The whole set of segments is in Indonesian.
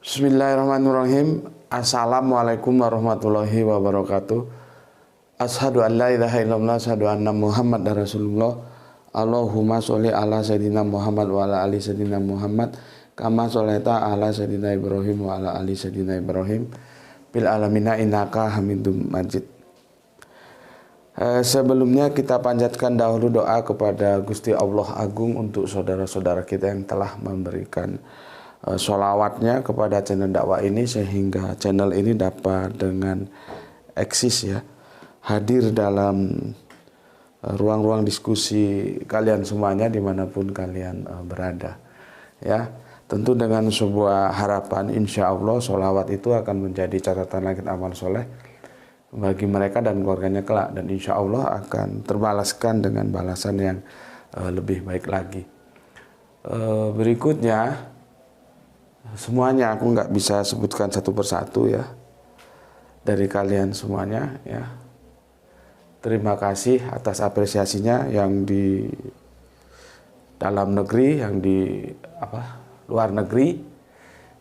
Bismillahirrahmanirrahim. Assalamualaikum warahmatullahi wabarakatuh. Asyhadu an la ilaha illallah, asyhadu anna Muhammadar Rasulullah. Allahumma sholli ala sayyidina Muhammad wa ala ali sayyidina Muhammad kama sholaita ala sayyidina Ibrahim wa ala ali sayyidina Ibrahim bil alamina innaka Hamidum Majid. Sebelumnya kita panjatkan dahulu doa kepada Gusti Allah Agung untuk saudara-saudara kita yang telah memberikan sholawatnya kepada channel dakwah ini, sehingga channel ini dapat dengan eksis ya, hadir dalam ruang-ruang diskusi kalian semuanya dimanapun kalian berada ya. Tentu dengan sebuah harapan, insya Allah sholawat itu akan menjadi catatan langit amal soleh bagi mereka dan keluarganya kelak, dan insya Allah akan terbalaskan dengan balasan yang lebih baik lagi. Berikutnya, semuanya aku nggak bisa sebutkan satu persatu ya, dari kalian semuanya ya. Terima kasih atas apresiasinya yang di dalam negeri, yang di luar negeri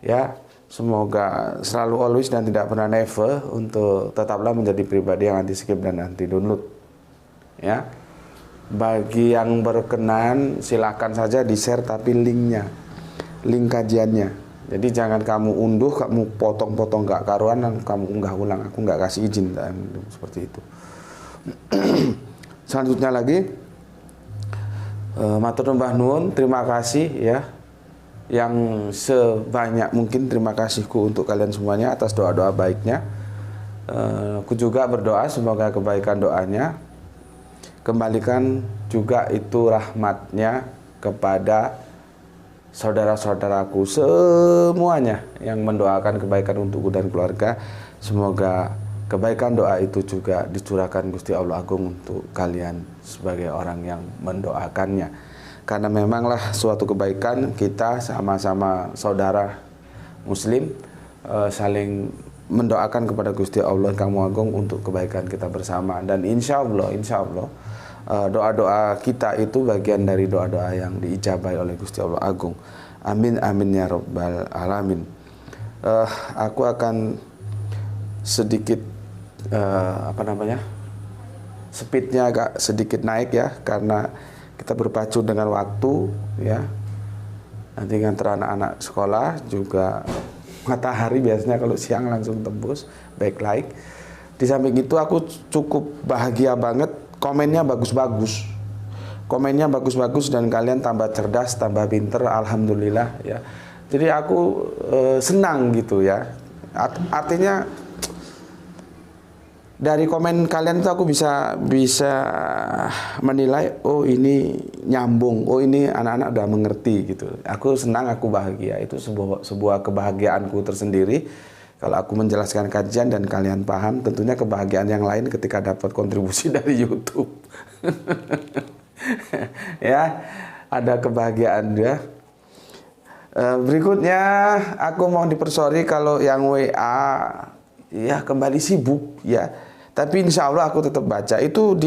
ya. Semoga selalu always dan tidak pernah never untuk tetaplah menjadi pribadi yang anti skip dan anti download ya. Bagi yang berkenan silahkan saja di share, tapi link kajiannya. Jadi jangan kamu unduh, kamu potong-potong gak karuan, dan kamu unggah ulang. Aku nggak kasih izin seperti itu. Selanjutnya lagi, matur nuwun Mbah Nun, terima kasih ya, yang sebanyak mungkin terima kasihku untuk kalian semuanya atas doa-doa baiknya. Aku juga berdoa semoga kebaikan doanya kembalikan juga itu rahmatnya kepada saudara-saudaraku semuanya yang mendoakan kebaikan untukku dan keluarga. Semoga kebaikan doa itu juga dicurahkan Gusti Allah Agung untuk kalian sebagai orang yang mendoakannya. Karena memanglah suatu kebaikan kita sama-sama saudara muslim, saling mendoakan kepada Gusti Allah Kamu Agung untuk kebaikan kita bersama. Dan insya Allah doa-doa kita itu bagian dari doa-doa yang diijabai oleh Gusti Allah Agung. Amin amin ya rabbal alamin. Aku akan sedikit speednya agak sedikit naik ya, karena kita berpacu dengan waktu ya. Nanti ngantar anak-anak sekolah juga, matahari biasanya kalau siang langsung tembus backlight. Di samping itu aku cukup bahagia banget, komennya bagus-bagus dan kalian tambah cerdas, tambah pinter, alhamdulillah ya. Jadi aku senang gitu ya. Artinya dari komen kalian itu aku bisa menilai, oh ini nyambung, oh ini anak-anak udah mengerti gitu. Aku senang, aku bahagia. Itu sebuah kebahagiaanku tersendiri kalau aku menjelaskan kajian dan kalian paham. Tentunya kebahagiaan yang lain ketika dapat kontribusi dari YouTube. Ya, ada kebahagiaan ya. Berikutnya aku mau dipersori kalau yang WA ya kembali sibuk ya. Tapi insya Allah aku tetap baca. Itu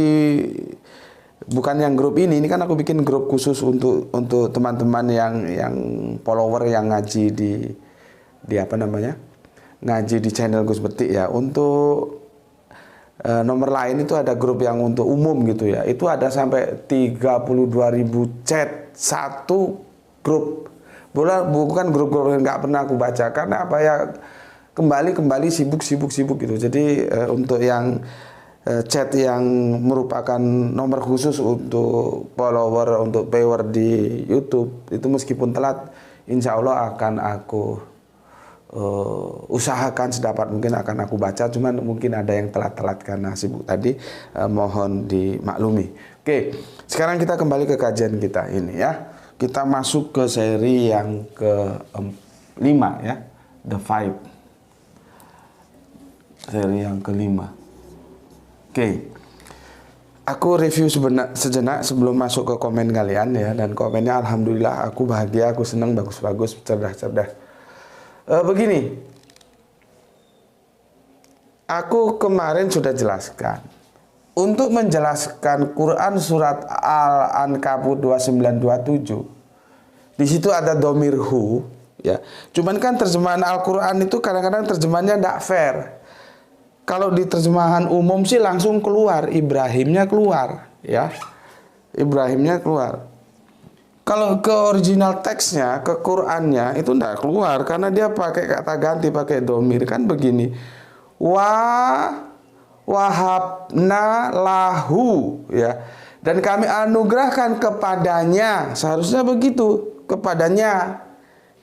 bukan yang grup ini kan aku bikin grup khusus untuk teman-teman yang follower yang ngaji di ngaji di channel Gus Betik ya. Untuk nomor lain itu ada grup yang untuk umum gitu ya. Itu ada sampai 32.000 chat satu grup. Bukan grup-grup yang nggak pernah aku baca, karena apa ya, kembali sibuk gitu. Jadi untuk yang chat yang merupakan nomor khusus untuk follower, untuk viewer di YouTube, itu meskipun telat, insya Allah akan aku usahakan sedapat mungkin akan aku baca. Cuman mungkin ada yang telat karena sibuk tadi, mohon dimaklumi. Oke, sekarang kita kembali ke kajian kita ini ya. Kita masuk ke seri yang ke-5 ya, The Five. Seri yang ke-5. Oke. Aku review sejenak sebelum masuk ke komen kalian ya. Dan komennya alhamdulillah aku bahagia, aku senang, bagus-bagus, cerdas. Begini. Aku kemarin sudah jelaskan. Untuk menjelaskan Quran surat Al-Ankabut 2927, di situ ada domir hu ya. Cuman kan terjemahan Al-Quran itu kadang-kadang terjemahannya tidak fair. Kalau di terjemahan umum sih langsung keluar, Ibrahimnya keluar, ya. Ibrahimnya keluar. Kalau ke original teksnya, ke Qurannya itu tidak keluar karena dia pakai kata ganti, pakai domir kan begini. Wahabna lahu, ya. Dan kami anugerahkan kepadanya, seharusnya begitu, kepadanya.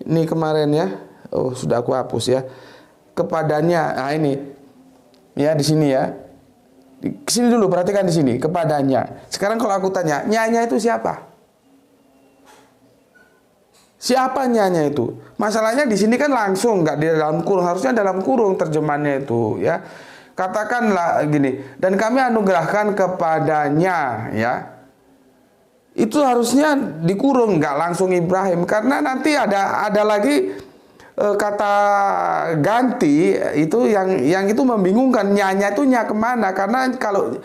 Ini kemarin ya. Oh, sudah aku hapus ya. Kepadanya. Nah, ini. Ya, di sini ya. Di sini dulu, perhatikan di sini, kepadanya. Sekarang kalau aku tanya, nyanya itu siapa? Siapa nyanya itu? Masalahnya di sini kan langsung, nggak di dalam kurung, harusnya dalam kurung terjemahannya itu, ya. Katakanlah gini, dan kami anugerahkan kepadanya, ya. Itu harusnya dikurung, nggak langsung Ibrahim, karena nanti ada lagi kata ganti itu yang itu membingungkan. Nyanya itu nya kemana? Karena kalau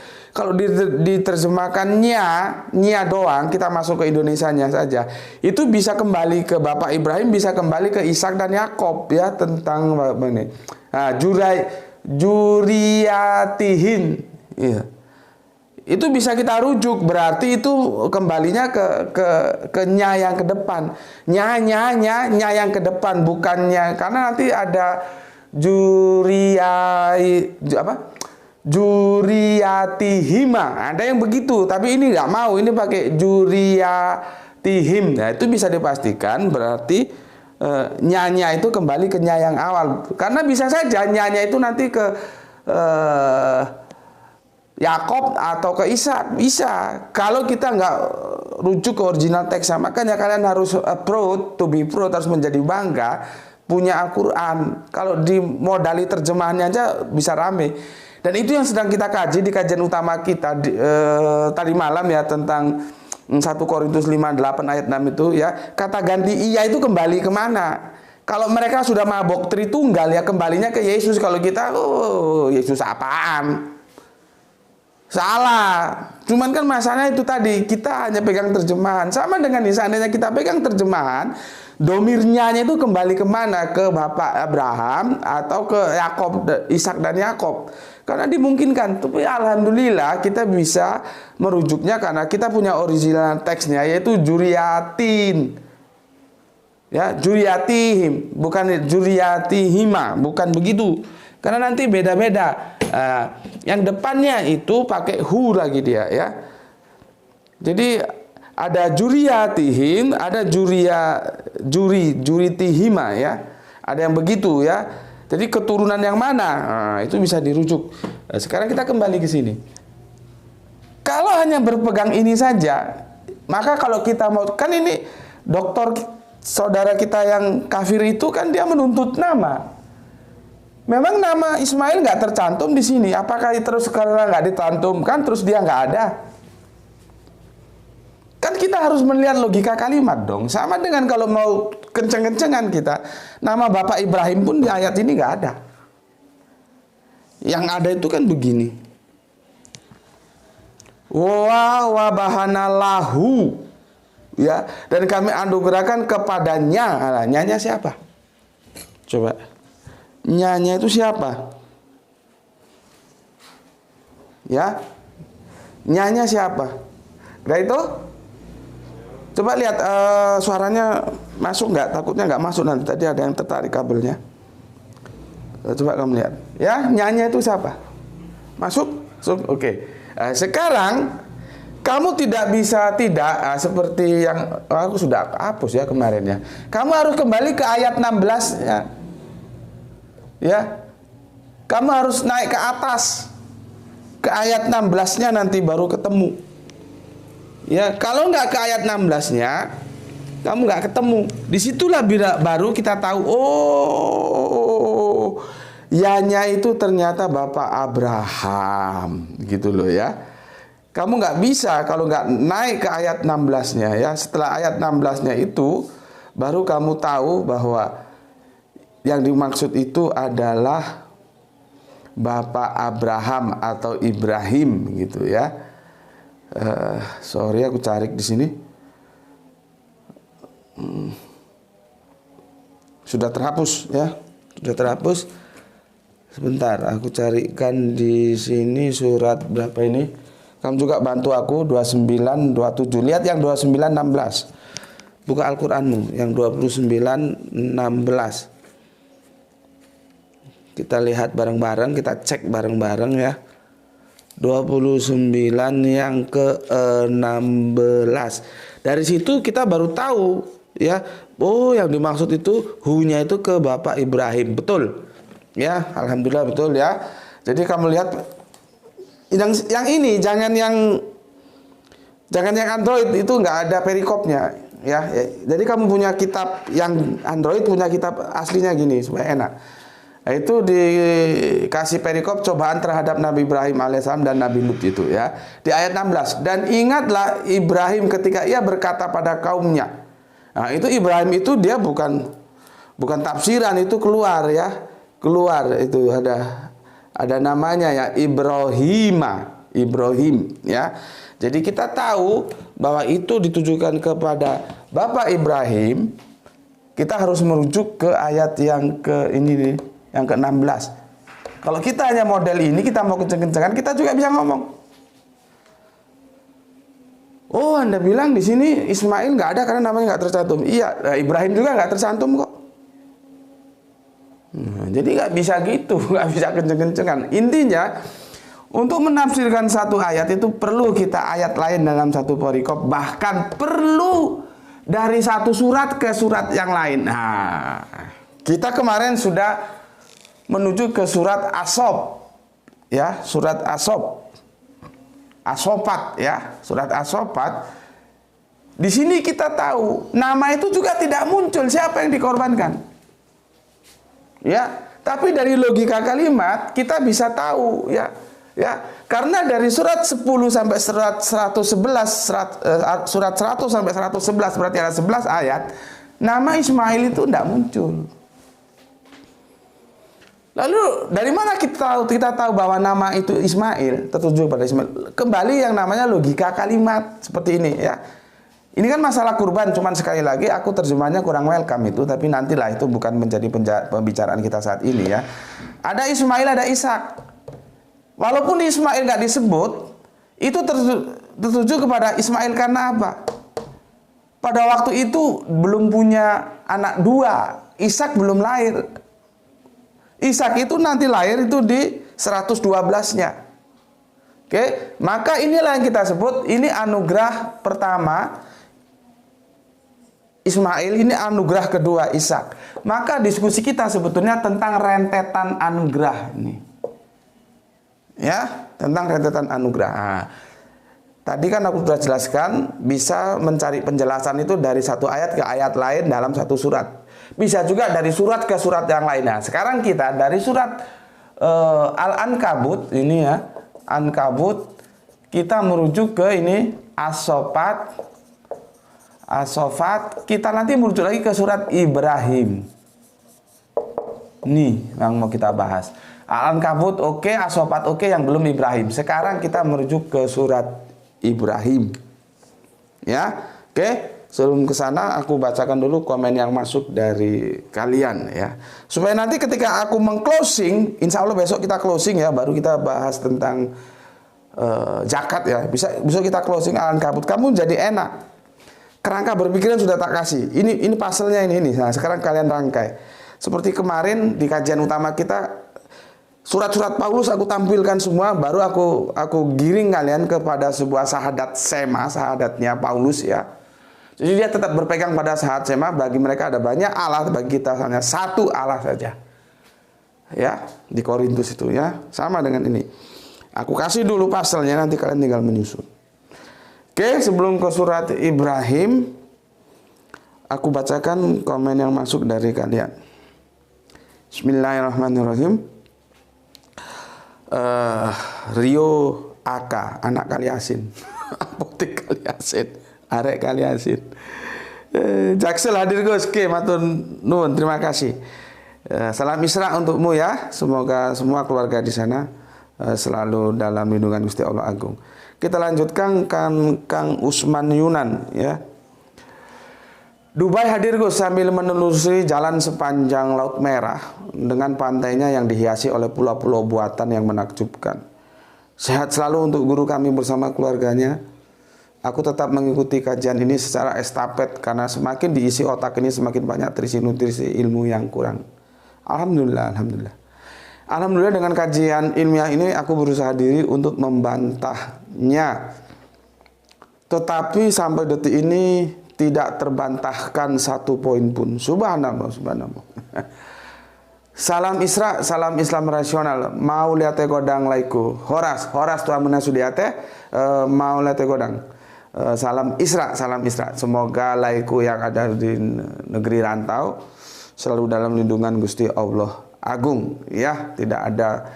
diterjemahkan nya doang, kita masuk ke Indonesianya saja, itu bisa kembali ke Bapak Ibrahim, bisa kembali ke Ishak dan Yakob, ya, tentang ini. Nah, juriyatihin, iya. Itu bisa kita rujuk, berarti itu kembalinya ke nya yang ke depan. Nya yang ke depan, bukannya, karena nanti ada juriyatihima. Ada yang begitu, tapi ini nggak mau, ini pakai juriyatihim. Nah, itu bisa dipastikan berarti nyanya itu kembali ke nya yang awal. Karena bisa saja nyanya itu nanti ke Yakob atau ke Ishak, bisa. Kalau kita nggak rujuk ke original teks, makanya kalian harus proud, to be proud, harus menjadi bangga punya Al-Quran. Kalau di modali terjemahannya aja bisa rame. Dan itu yang sedang kita kaji di kajian utama kita tadi malam ya, tentang 1 Korintus 5:8 ayat 6 itu, ya. Kata ganti iya itu kembali kemana? Kalau mereka sudah mabok Tritunggal, ya kembalinya ke Yesus. Kalau kita, Yesus apaan? Salah. Cuman kan masalahnya itu tadi, kita hanya pegang terjemahan. Sama dengan di seandainya kita pegang terjemahan, domirnya itu kembali kemana? Ke Bapak Abraham atau ke Yakob, Ishak dan Yakob. Karena dimungkinkan. Tapi alhamdulillah kita bisa merujuknya karena kita punya original teksnya, yaitu juriyatin. Ya, juriyatihim, bukan juriyatihima, bukan begitu. Karena nanti beda-beda. Yang depannya itu pakai hu lagi dia, ya. Jadi ada juriyatihim, ada juritihima, ya. Ada yang begitu, ya. Jadi keturunan yang mana? Itu bisa dirujuk. Sekarang kita kembali ke sini. Kalau hanya berpegang ini saja, maka kalau kita mau, kan ini dokter saudara kita yang kafir itu kan dia menuntut nama. Memang nama Ismail nggak tercantum di sini. Apakah terus karena nggak dicantumkan terus dia nggak ada? Kan kita harus melihat logika kalimat dong. Sama dengan kalau mau kenceng-kencengan kita, nama Bapak Ibrahim pun di ayat ini nggak ada. Yang ada itu kan begini. Wabahana lahu, ya, dan kami anugerahkan kepadanya. Nyanya siapa? Coba. Nyanya itu siapa? Ya, nyanya siapa? Nah itu, coba lihat suaranya masuk nggak? Takutnya nggak masuk nanti. Tadi ada yang tertarik kabelnya. Coba kamu lihat. Ya, nyanya itu siapa? Masuk? Oke. Sekarang kamu tidak bisa seperti yang aku sudah hapus ya kemarin ya. Kamu harus kembali ke ayat 16 ya. Ya, kamu harus naik ke atas ke ayat 16-nya nanti baru ketemu. Ya, kalau nggak ke ayat 16-nya, kamu nggak ketemu. Disitulah baru kita tahu, yanya itu ternyata Bapak Abraham, gitu loh ya. Kamu nggak bisa kalau nggak naik ke ayat 16-nya ya. Setelah ayat 16-nya itu, baru kamu tahu bahwa yang dimaksud itu adalah Bapak Abraham atau Ibrahim gitu ya. Sorry aku cari di sini. sudah terhapus ya. Sudah terhapus. Sebentar, aku carikan di sini surat berapa ini. Kamu juga bantu aku 29, 27. Lihat yang 29, 16. Buka Al-Qur'anmu yang 29, 16. Kita lihat bareng-bareng, kita cek bareng-bareng ya. 29 yang ke-16. Dari situ kita baru tahu ya, oh yang dimaksud itu hu-nya itu ke Bapak Ibrahim. Betul. Ya, alhamdulillah betul ya. Jadi kamu lihat yang ini jangan yang Android itu nggak ada perikopnya ya. Jadi kamu punya kitab yang Android, punya kitab aslinya gini supaya enak. Itu dikasih perikop cobaan terhadap Nabi Ibrahim alaihissalam dan Nabi Lut itu ya. Di ayat 16. Dan ingatlah Ibrahim ketika ia berkata pada kaumnya. Nah, itu Ibrahim itu dia bukan tafsiran, itu keluar ya. Keluar itu ada namanya ya, Ibrahim ya. Jadi kita tahu bahwa itu ditujukan kepada Bapak Ibrahim. Kita harus merujuk ke ayat yang ke ini nih, yang ke-16. Kalau kita hanya model ini, kita mau kenceng-kencengan, kita juga bisa ngomong. Oh, Anda bilang di sini Ismail nggak ada karena namanya nggak tercantum. Iya, Ibrahim juga nggak tercantum kok. Nah, jadi nggak bisa gitu, nggak bisa kenceng-kencengan. Intinya untuk menafsirkan satu ayat itu perlu kita ayat lain dalam satu perikop, bahkan perlu dari satu surat ke surat yang lain. Nah, kita kemarin sudah menuju ke surat As-Sof, ya, surat As-Sof, As-Sofat, ya, surat As-Sofat. Di sini kita tahu nama itu juga tidak muncul, siapa yang dikorbankan. Ya, tapi dari logika kalimat kita bisa tahu ya. Ya, karena dari surat 10 sampai surat 111 surat 100 sampai 111 berarti ada 11 ayat, nama Ismail itu tidak muncul. Lalu dari mana kita tahu bahwa nama itu Ismail, tertuju pada Ismail? Kembali yang namanya logika kalimat seperti ini ya. Ini kan masalah kurban, cuman sekali lagi aku terjemahnya kurang welcome itu, tapi nantilah itu bukan menjadi pembicaraan kita saat ini ya. Ada Ismail, ada Ishak. Walaupun Ismail nggak disebut, itu tertuju kepada Ismail karena apa? Pada waktu itu belum punya anak dua, Ishak belum lahir. Ishak itu nanti lahir itu di 112-nya. Oke, maka inilah yang kita sebut ini anugerah pertama Ismail, ini anugerah kedua Ishak. Maka diskusi kita sebetulnya tentang rentetan anugerah ini. Ya, tentang rentetan anugerah. Nah, tadi kan aku sudah jelaskan bisa mencari penjelasan itu dari satu ayat ke ayat lain dalam satu surat. Bisa juga dari surat ke surat yang lain. Nah, sekarang kita dari surat Al-Ankabut ini ya, Ankabut, kita merujuk ke ini As-Sofat, kita nanti merujuk lagi ke surat Ibrahim. Nih yang mau kita bahas. Al-Ankabut oke, As-Sofat oke, yang belum Ibrahim. Sekarang kita merujuk ke surat Ibrahim. Ya, oke. Sebelum ke sana aku bacakan dulu komen yang masuk dari kalian ya. Supaya nanti ketika aku meng-closing, insya Allah besok kita closing ya, baru kita bahas tentang zakat ya. Bisa kita closing Al-Ankabut. Kamu jadi enak. Kerangka berpikiran sudah tak kasih. Ini pasalnya ini. Nah, sekarang kalian rangkai. Seperti kemarin di kajian utama kita, surat-surat Paulus aku tampilkan semua, baru aku giring kalian kepada sebuah sahadat sema, sahadatnya Paulus ya. Jadi dia tetap berpegang pada sahadat sema. Bagi mereka ada banyak Allah, bagi kita hanya satu Allah saja. Ya, di Korintus itu ya. Sama dengan ini. Aku kasih dulu pasalnya, nanti kalian tinggal menyusun. Oke, sebelum ke surat Ibrahim, aku bacakan komen yang masuk dari kalian. Bismillahirrahmanirrahim. Rio Aka, anak Kaliasin. Apotek Kaliasin, arek Kaliasin. Jaksel hadir Gus, oke, matur nuwun, terima kasih. Salam Isra untukmu ya. Semoga semua keluarga di sana selalu dalam lindungan Gusti Allah Agung. Kita lanjutkan Kang Usman Yunan ya. Dubai hadir Gus sambil menelusuri jalan sepanjang Laut Merah dengan pantainya yang dihiasi oleh pulau-pulau buatan yang menakjubkan. Sehat selalu untuk guru kami bersama keluarganya. Aku tetap mengikuti kajian ini secara estafet karena semakin diisi otak ini semakin banyak terisi nutrisi ilmu yang kurang. Alhamdulillah, alhamdulillah. Alhamdulillah dengan kajian ilmiah ini aku berusaha diri untuk membantahnya. Tetapi sampai detik ini tidak terbantahkan satu poin pun. Subhanallah, subhanallah. Salam Isra, salam Islam rasional. Mau lihat godang laiku. Horas tuan menasudiate. Mau lihat godang. Salam Isra, salam Isra. Semoga laiku yang ada di negeri rantau selalu dalam lindungan Gusti Allah Agung. Ya, tidak ada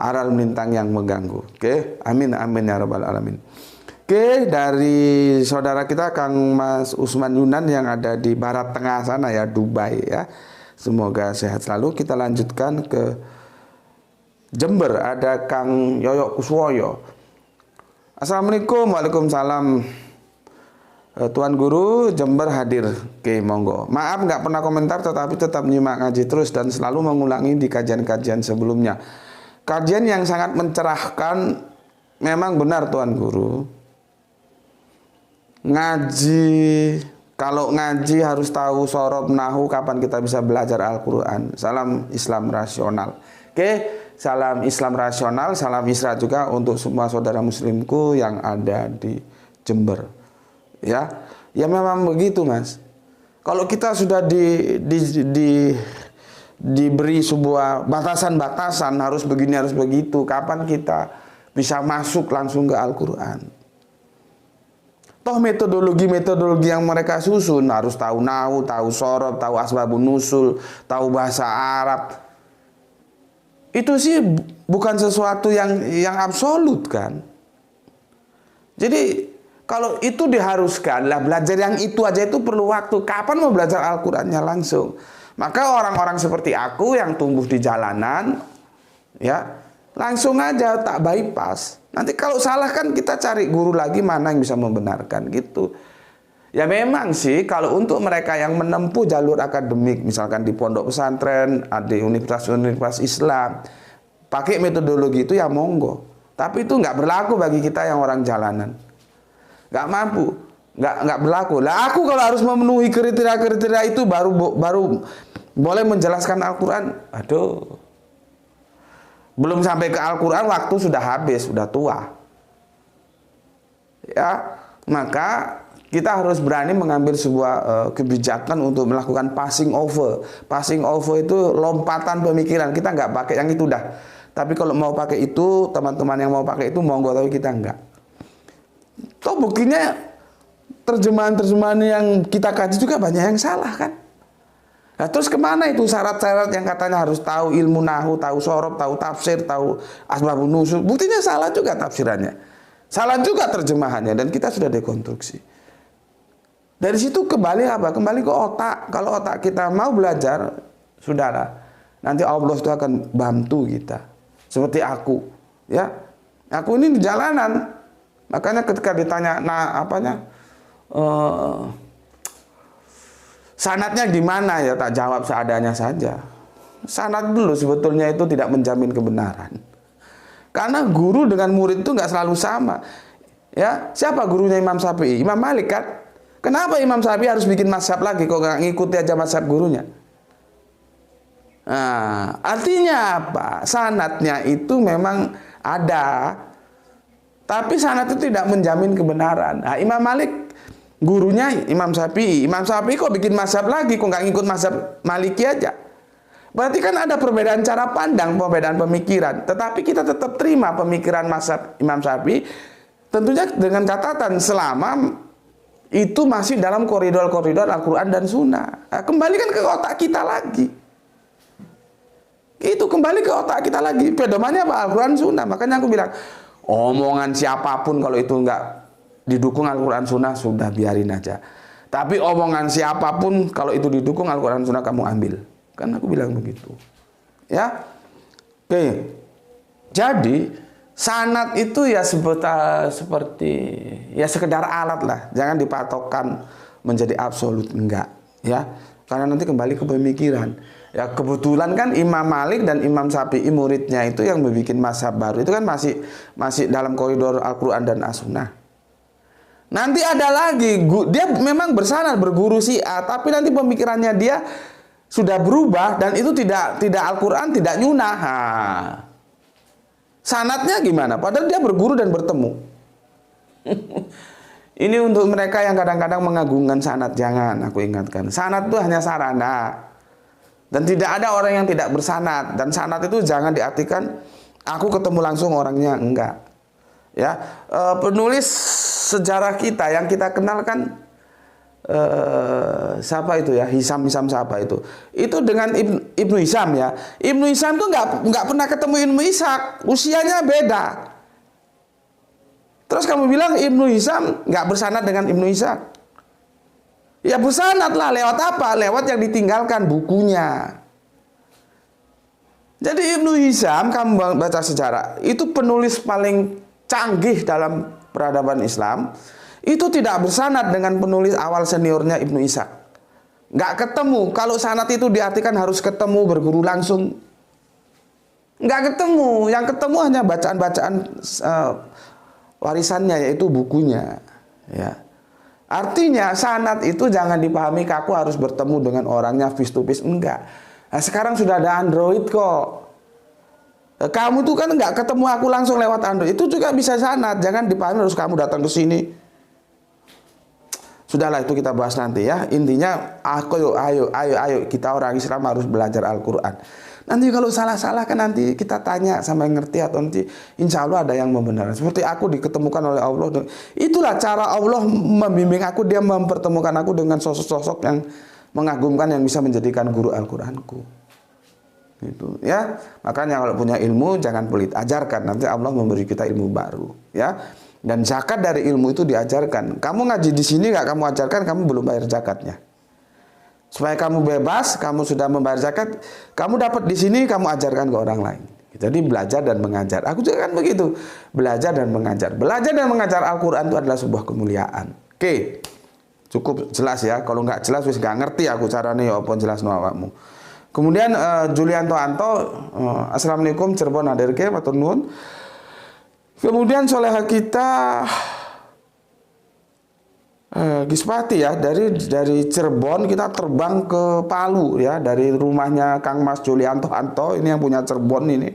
aral melintang yang mengganggu. Oke, amin, amin ya rabbal alamin. Oke, dari saudara kita Kang Mas Usman Yunan yang ada di barat tengah sana ya, Dubai ya. Semoga sehat selalu. Kita lanjutkan ke Jember, ada Kang Yoyo Kuswoyo. Assalamualaikum, waalaikumsalam. Tuan Guru, Jember hadir. Oke, monggo. Maaf nggak pernah komentar tetapi tetap menyimak ngaji terus dan selalu mengulangi di kajian-kajian sebelumnya. Kajian yang sangat mencerahkan, memang benar Tuan Guru. Ngaji, kalau ngaji harus tahu sorob nahu kapan kita bisa belajar Al-Quran. Salam Islam rasional. Oke, salam Islam rasional, salam Isra juga untuk semua saudara muslimku yang ada di Jember. Ya memang begitu Mas. Kalau kita sudah diberi sebuah batasan-batasan harus begini harus begitu, kapan kita bisa masuk langsung ke Al-Quran? Toh metodologi yang mereka susun harus tahu nahu, tahu sorob, tahu asbabun nusul, tahu bahasa Arab. Itu sih bukan sesuatu yang absolut kan. Jadi kalau itu diharuskan lah, belajar yang itu aja itu perlu waktu. Kapan mau belajar Al-Qur'annya langsung? Maka orang-orang seperti aku yang tumbuh di jalanan ya langsung aja tak bypass. Nanti kalau salah kan kita cari guru lagi mana yang bisa membenarkan gitu. Ya memang sih kalau untuk mereka yang menempuh jalur akademik misalkan di pondok pesantren, di universitas-universitas Islam, pakai metodologi itu ya monggo. Tapi itu nggak berlaku bagi kita yang orang jalanan. Nggak mampu, nggak berlaku. Lah aku kalau harus memenuhi kriteria-kriteria itu baru boleh menjelaskan Al-Quran. Aduh. Belum sampai ke Al-Quran waktu sudah habis, sudah tua. Ya, maka kita harus berani mengambil sebuah kebijakan untuk melakukan passing over. Passing over itu lompatan pemikiran. Kita nggak pakai yang itu dah. Tapi kalau mau pakai itu, teman-teman yang mau pakai itu monggo, tapi kita nggak. Toh buktinya terjemahan-terjemahan yang kita kaji juga banyak yang salah kan. Nah, terus kemana itu syarat-syarat yang katanya harus tahu ilmu nahu, tahu sorob, tahu tafsir, tahu asbabun nusul? Buktinya salah juga tafsirannya, salah juga terjemahannya, dan kita sudah dekonstruksi. Dari situ kembali apa? Kembali ke otak. Kalau otak kita mau belajar, saudara, nanti Allah itu akan bantu kita. Seperti aku, ya, aku ini di jalanan, makanya ketika ditanya, sanadnya di mana ya tak jawab seadanya saja. Sanad dulu sebetulnya itu tidak menjamin kebenaran. Karena guru dengan murid itu nggak selalu sama. Ya, siapa gurunya Imam Syafi'i? Imam Malik kan? Kenapa Imam Syafi'i harus bikin mazhab lagi kok nggak ngikuti aja mazhab gurunya? Nah, artinya apa? Sanadnya itu memang ada, tapi sanad itu tidak menjamin kebenaran. Nah, Imam Malik gurunya Imam Syafi'i. Imam Syafi'i kok bikin mazhab lagi, kok nggak ngikut mazhab Maliki aja? Berarti kan ada perbedaan cara pandang, perbedaan pemikiran. Tetapi kita tetap terima pemikiran mazhab Imam Syafi'i, tentunya dengan catatan selama itu masih dalam koridor-koridor Al-Quran dan Sunnah. Nah, kembalikan ke otak kita lagi. Itu kembali ke otak kita lagi. Pedomannya apa? Al-Quran Sunnah. Makanya aku bilang, omongan siapapun kalau itu nggak didukung Al-Quran Sunnah, sudah biarin aja. Tapi omongan siapapun kalau itu didukung Al-Quran Sunnah, kamu ambil. Kan aku bilang begitu. Ya. Oke. Jadi sanad itu ya seperti ya sekedar alat lah. Jangan dipatokkan menjadi absolut, enggak, ya. Karena nanti kembali ke pemikiran. Ya kebetulan kan Imam Malik dan Imam Syafi'i muridnya itu yang membuat mazhab baru itu kan masih dalam koridor Al-Qur'an dan As-Sunnah. Nanti ada lagi, dia memang bersanad berguru Syiah, tapi nanti pemikirannya dia sudah berubah dan itu tidak Al-Qur'an, tidak nyunah. Sanadnya gimana? Padahal dia berguru dan bertemu. Ini untuk mereka yang kadang-kadang mengagungkan sanad, jangan, aku ingatkan. Sanad itu hanya sarana. Dan tidak ada orang yang tidak bersanad. Dan sanad itu jangan diartikan aku ketemu langsung orangnya, enggak. Ya, penulis sejarah kita yang kita kenal kan siapa itu ya? Hisam siapa itu? Itu dengan Ibnu Hisam ya. Ibnu Hisam tuh nggak pernah ketemu Ibnu Ishaq, usianya beda. Terus kamu bilang Ibnu Hisam nggak bersanad dengan Ibnu Ishaq? Ya bersanad lah, lewat apa? Lewat yang ditinggalkan bukunya. Jadi Ibnu Hisam, kamu baca sejarah, itu penulis paling canggih dalam peradaban Islam. Itu tidak bersanad dengan penulis awal seniornya Ibnu Ishaq. Nggak ketemu. Kalau sanad itu diartikan harus ketemu, berguru langsung. Nggak ketemu. Yang ketemu hanya bacaan-bacaan warisannya, yaitu bukunya. Ya. Artinya sanad itu jangan dipahami aku harus bertemu dengan orangnya face to face, enggak. Nah, sekarang sudah ada Android kok. Kamu tuh kan nggak ketemu aku langsung lewat Android, itu juga bisa sanad. Jangan dipahami harus kamu datang ke sini. Sudahlah, itu kita bahas nanti ya. Intinya ayo kita orang Islam harus belajar Al-Qur'an. Nanti kalau salah-salah kan nanti kita tanya sama yang ngerti, atau nanti insya Allah ada yang membenarkan. Seperti aku diketemukan oleh Allah. Itulah cara Allah membimbing aku. Dia mempertemukan aku dengan sosok-sosok yang mengagumkan, yang bisa menjadikan guru Al-Qur'anku. Gitu ya. Makanya kalau punya ilmu jangan pelit, ajarkan. Nanti Allah memberi kita ilmu baru ya. Dan zakat dari ilmu itu diajarkan. Kamu ngaji di sini nggak kamu ajarkan, kamu belum bayar zakatnya. Supaya kamu bebas, kamu sudah membayar zakat, kamu dapat di sini, kamu ajarkan ke orang lain. Jadi belajar dan mengajar. Aku juga kan begitu, belajar dan mengajar. Belajar dan mengajar Al-Qur'an itu adalah sebuah kemuliaan. Oke, cukup jelas ya. Kalau nggak jelas, wis nggak ngerti aku caranya ya apa jelas awakmu. Kemudian Julianto Anto, Assalamualaikum Cirebon hadirke, matur nuwun. Kemudian soleha kita Gispati ya, dari Cirebon kita terbang ke Palu ya, dari rumahnya Kang Mas Julianto Anto, ini yang punya Cirebon ini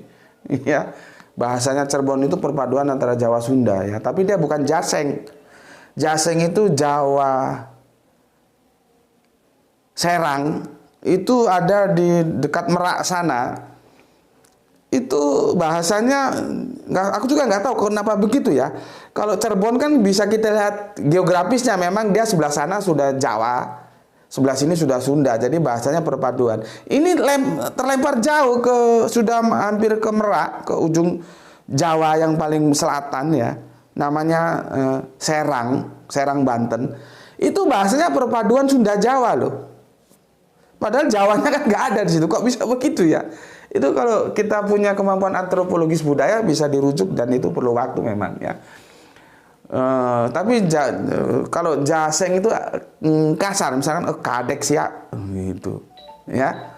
ya. Bahasanya Cirebon itu perpaduan antara Jawa Sunda ya, tapi dia bukan Jaseng. Jaseng itu Jawa Serang, itu ada di dekat Merak sana. Itu bahasanya aku juga nggak tahu kenapa begitu ya. Kalau Cirebon kan bisa kita lihat geografisnya, memang dia sebelah sana sudah Jawa, sebelah sini sudah Sunda, jadi bahasanya perpaduan. Ini terlempar jauh sudah hampir ke Merak, ke ujung Jawa yang paling selatan ya, namanya Serang Banten. Itu bahasanya perpaduan Sunda Jawa loh. Padahal Jawanya kan nggak ada di situ, kok bisa begitu ya? Itu kalau kita punya kemampuan antropologis budaya bisa dirujuk, dan itu perlu waktu memang ya. Tapi kalau Jaseng itu kasar, misalkan kadek ya gitu ya,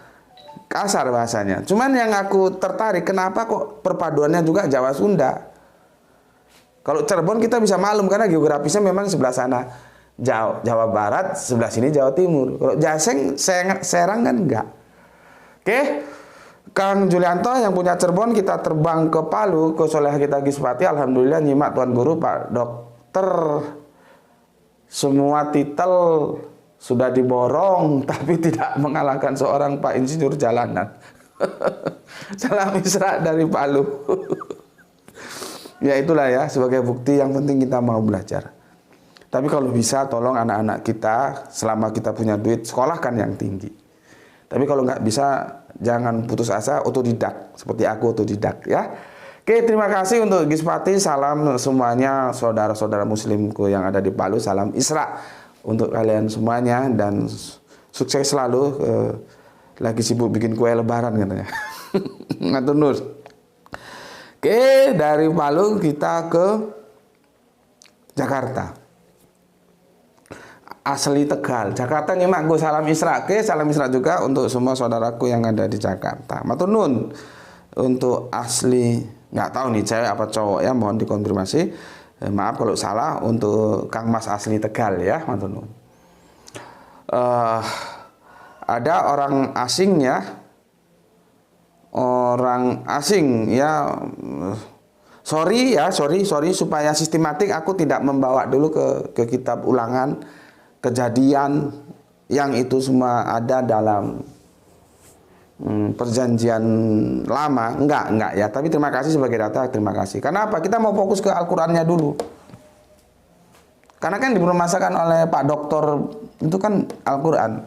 kasar bahasanya. Cuman yang aku tertarik, kenapa kok perpaduannya juga Jawa Sunda. Kalau Cirebon kita bisa maklum karena geografisnya memang sebelah sana Jawa Barat, sebelah sini Jawa Timur. Kalau Jaseng Serang kan enggak. Oke, Kang Julianto yang punya Cirebon, kita terbang ke Palu, ke Soleh kita Gispati. Alhamdulillah nyimak Tuan Guru, Pak Dokter. Semua titel sudah diborong, tapi tidak mengalahkan seorang Pak Insinyur jalanan. Salam Isra dari Palu. Ya itulah ya, sebagai bukti yang penting kita mau belajar. Tapi kalau bisa tolong anak-anak kita, selama kita punya duit, sekolahkan yang tinggi. Tapi kalau nggak bisa, jangan putus asa, otodidak. Seperti aku otodidak ya. Oke, terima kasih untuk Gispati. Salam semuanya saudara-saudara muslimku yang ada di Palu. Salam Isra untuk kalian semuanya. Dan sukses selalu. Lagi sibuk bikin kue lebaran katanya. Ngatur nur. Oke, dari Palu kita ke Jakarta. asli Tegal. Jakarta nyimak gue salam Isra. Oke, salam Isra juga untuk semua saudaraku yang ada di Jakarta. Matur nuwun. Untuk asli nggak tahu nih cewek apa cowok ya, mohon dikonfirmasi. Maaf kalau salah untuk Kang Mas asli Tegal ya, matur nuwun. Ada orang asing ya. Orang asing ya. Sorry supaya sistematik aku tidak membawa dulu ke kitab ulangan kejadian yang itu semua ada dalam perjanjian lama. Enggak ya, tapi terima kasih sebagai data, terima kasih. Karena apa? Kita mau fokus ke Al-Qur'annya dulu. Karena kan dipermasakan oleh Pak Doktor itu kan Al-Qur'an.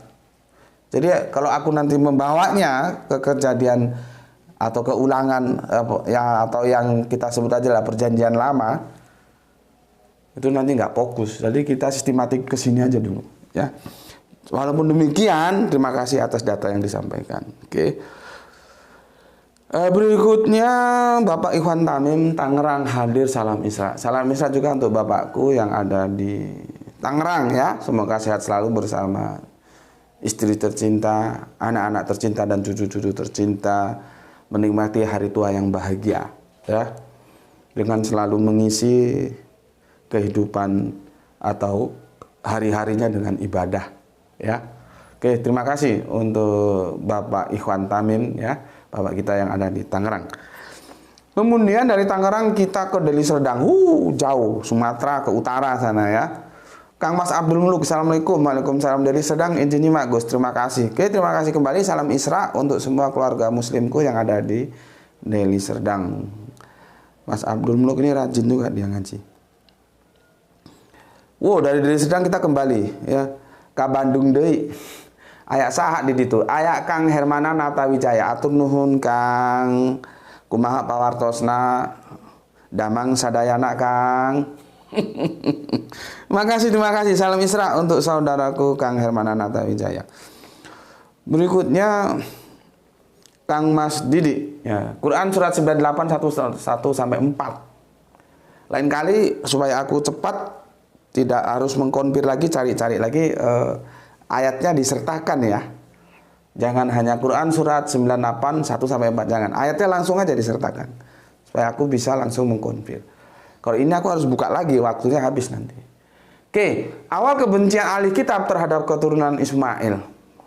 Jadi kalau aku nanti membawanya ke kejadian atau ke ulangan ya, atau yang kita sebut aja lah perjanjian lama, itu nanti nggak fokus. Jadi kita sistematik ke sini aja dulu ya. Walaupun demikian, terima kasih atas data yang disampaikan. Oke. Berikutnya Bapak Ikhwan Tamim Tangerang hadir, salam Isra. Salam Isra juga untuk bapakku yang ada di Tangerang ya. Semoga sehat selalu bersama istri tercinta, anak-anak tercinta dan cucu-cucu tercinta, menikmati hari tua yang bahagia ya, dengan selalu mengisi kehidupan atau hari-harinya dengan ibadah ya. Oke, terima kasih untuk Bapak Ikhwan Tamim ya, Bapak kita yang ada di Tangerang. Kemudian dari Tangerang kita ke Deli Serdang, jauh, Sumatera ke utara sana ya. Kang Mas Abdul Muluk, assalamualaikum. Waalaikumsalam dari Serdang, izin nyimak Gus, terima kasih. Oke, terima kasih kembali, salam Isra untuk semua keluarga muslimku yang ada di Deli Serdang. Mas Abdul Muluk ini rajin juga dia ngaji. Dari Deli Serdang kita kembali ya ke Bandung deui. Ayak saha di ditu? Ayak Kang Hermana Nata Wijaya, atur nuhun Kang. Kumaha pawartosna? Damang sadayana Kang. Terima kasih. Salam Isra untuk saudaraku Kang Hermana Nata Wijaya. Berikutnya Kang Mas Didi ya, Quran surat 98 1 sampai 4. Lain kali supaya aku cepat tidak harus mengkonfir lagi, cari-cari lagi ayatnya disertakan ya. Jangan hanya Quran surat 98 1 sampai 4, jangan. Ayatnya langsung aja disertakan supaya aku bisa langsung mengkonfir. Kalau ini aku harus buka lagi, waktunya habis nanti. Oke, awal kebencian ahli kitab terhadap keturunan Ismail.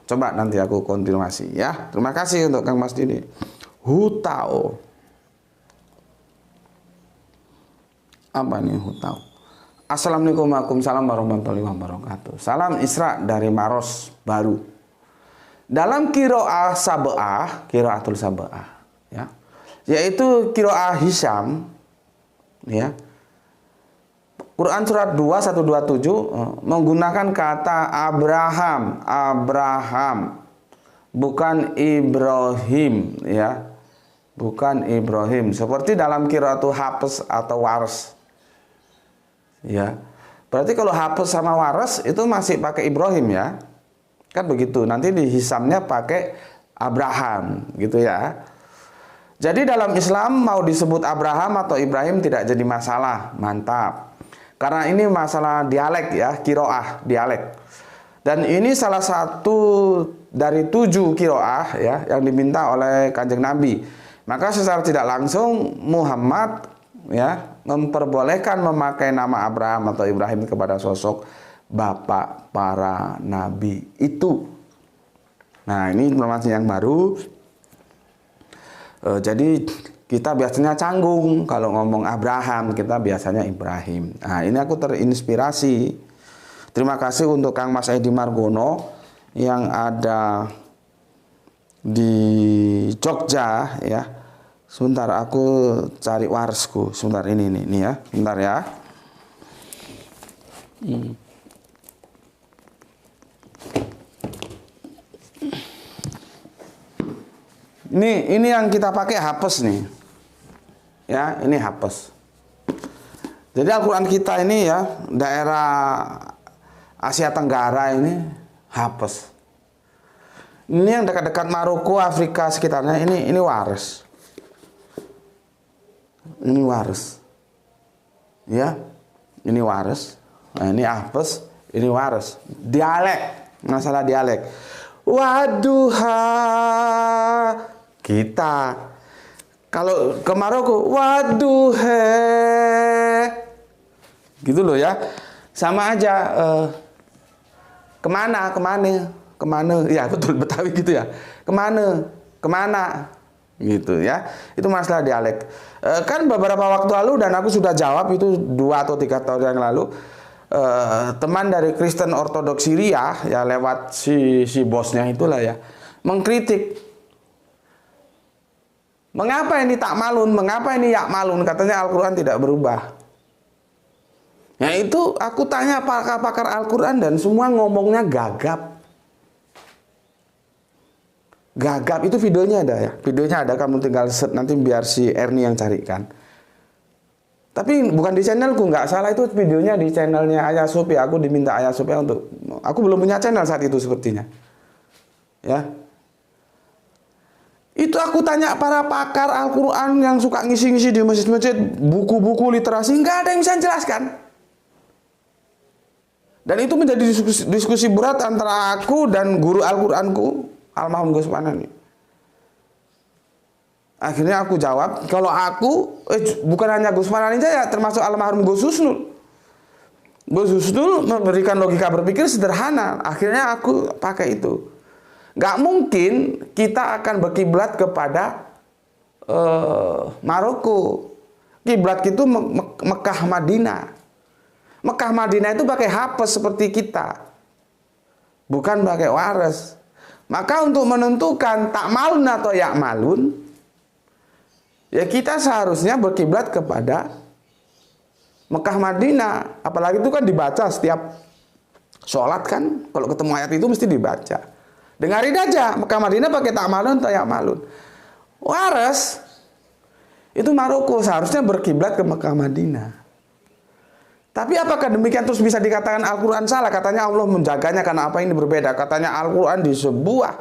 Coba nanti aku konfirmasi ya. Terima kasih untuk Kang Mas Didi. Hutao. Apa nih hutao? Assalamualaikum warahmatullahi wabarakatuh. Salam Isra dari Maros Baru. Dalam qiraah sab'ah, qiraatul sab'ah ya. Yaitu qiraah Hisham ya. Quran surat 2 127 menggunakan kata Abraham, bukan Ibrahim ya. Bukan Ibrahim seperti dalam qiraatul Hafs atau Wars. Ya. Berarti kalau Hafs sama Wars itu masih pakai Ibrahim ya. Kan begitu. Nanti di Hisamnya pakai Abraham gitu ya. Jadi dalam Islam mau disebut Abraham atau Ibrahim tidak jadi masalah. Mantap. Karena ini masalah dialek ya, qiraah, dialek. Dan ini salah satu dari 7 qiraah ya yang diminta oleh Kanjeng Nabi. Maka secara tidak langsung Muhammad ya memperbolehkan memakai nama Abraham atau Ibrahim kepada sosok bapak para nabi itu. Nah, ini informasi yang baru. Jadi kita biasanya canggung kalau ngomong Abraham, kita biasanya Ibrahim. Nah, ini aku terinspirasi. Terima kasih untuk Kang Mas Edi Margono yang ada di Jogja ya. Sebentar aku cari warsku. Sebentar ini ya. Sebentar ya. Ini yang kita pakai Hafs nih. Ya, ini Hafs. Jadi Al-Qur'an kita ini ya, daerah Asia Tenggara ini Hafs. Ini yang dekat-dekat Maroko, Afrika sekitarnya ini Wars. Ini Wars. Ya. Ini Wars. Nah, ini Hafs, Ini waras. Dialek, masalah dialek. Waduha kita. Kalau ke Maroko, waduhe. Gitu loh ya. Sama aja. Kemana? Ya betul, Betawi gitu ya. Kemana? Gitu ya. Itu masalah dialek. Kan beberapa waktu lalu, dan aku sudah jawab itu 2 atau 3 tahun yang lalu, teman dari Kristen Ortodoks Syria ya, lewat si bosnya itulah ya, mengkritik. Mengapa ini tak malun? Mengapa ini yak malun? Katanya Al-Quran tidak berubah. Ya itu aku tanya pakar-pakar Al-Quran dan semua ngomongnya gagap. Gagap itu videonya ada ya. Videonya ada, kamu tinggal set nanti biar si Ernie yang carikan. Tapi bukan di channelku, nggak salah, itu videonya di channelnya Ayah Sophia. Aku diminta Ayah Sophia untuk, aku belum punya channel saat itu sepertinya. Ya. Itu aku tanya para pakar Al-Quran yang suka ngisi-ngisi di masjid-masjid, buku-buku literasi, nggak ada yang bisa jelaskan. Dan itu menjadi diskusi berat antara aku dan guru Al-Quranku, almarhum Gus Panani. Akhirnya aku jawab, kalau aku, bukan hanya Gus Panani saja, termasuk almarhum Gus Husnul. Gus Husnul memberikan logika berpikir sederhana. Akhirnya aku pakai itu. Gak mungkin kita akan berkiblat kepada Maroko. Kiblat itu Mekah Madinah. Mekah Madinah itu pakai hafes seperti kita, bukan pakai waras. Maka untuk menentukan tak malun atau yak malun, ya kita seharusnya berkiblat kepada Mekah Madinah. Apalagi itu kan dibaca setiap sholat kan, kalau ketemu ayat itu mesti dibaca. Dengarin aja, Mekah Madinah pakai tak malun atau yak malun. Waras itu Maroko, seharusnya berkiblat ke Mekah Madinah. Tapi apakah demikian terus bisa dikatakan Al-Quran salah? Katanya Allah menjaganya karena apa ini berbeda. Katanya Al-Quran di sebuah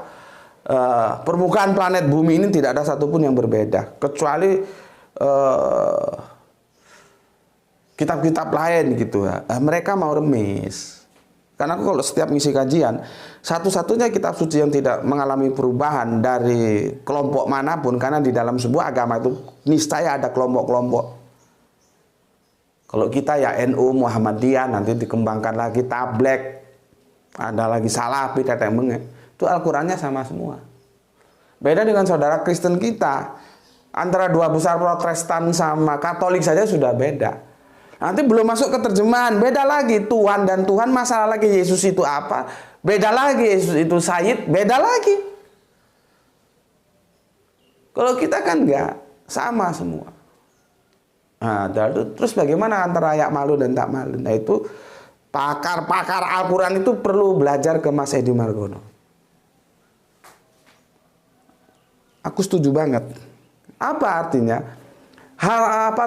permukaan planet bumi ini tidak ada satupun yang berbeda. Kecuali kitab-kitab lain gitu ya. Mereka mau remis. Karena aku kalau setiap ngisi kajian, satu-satunya kitab suci yang tidak mengalami perubahan dari kelompok manapun. Karena di dalam sebuah agama itu niscaya ada kelompok-kelompok. Kalau kita ya NU, Muhammadiyah, nanti dikembangkan lagi Tablek, ada lagi Salafi, teteh menge. Itu Al-Qurannya sama semua. Beda dengan saudara Kristen kita, antara dua besar Protestan sama Katolik saja sudah beda. Nanti belum masuk ke terjemahan, beda lagi Tuhan dan Tuhan, masalah lagi Yesus itu apa, beda lagi Yesus itu Sayyid, beda lagi. Kalau kita kan enggak, sama semua. Nah, terus bagaimana antara yak malun dan tak malun? Nah itu pakar-pakar Al-Quran itu perlu belajar ke Mas Edi Margono. Aku setuju banget. Apa artinya?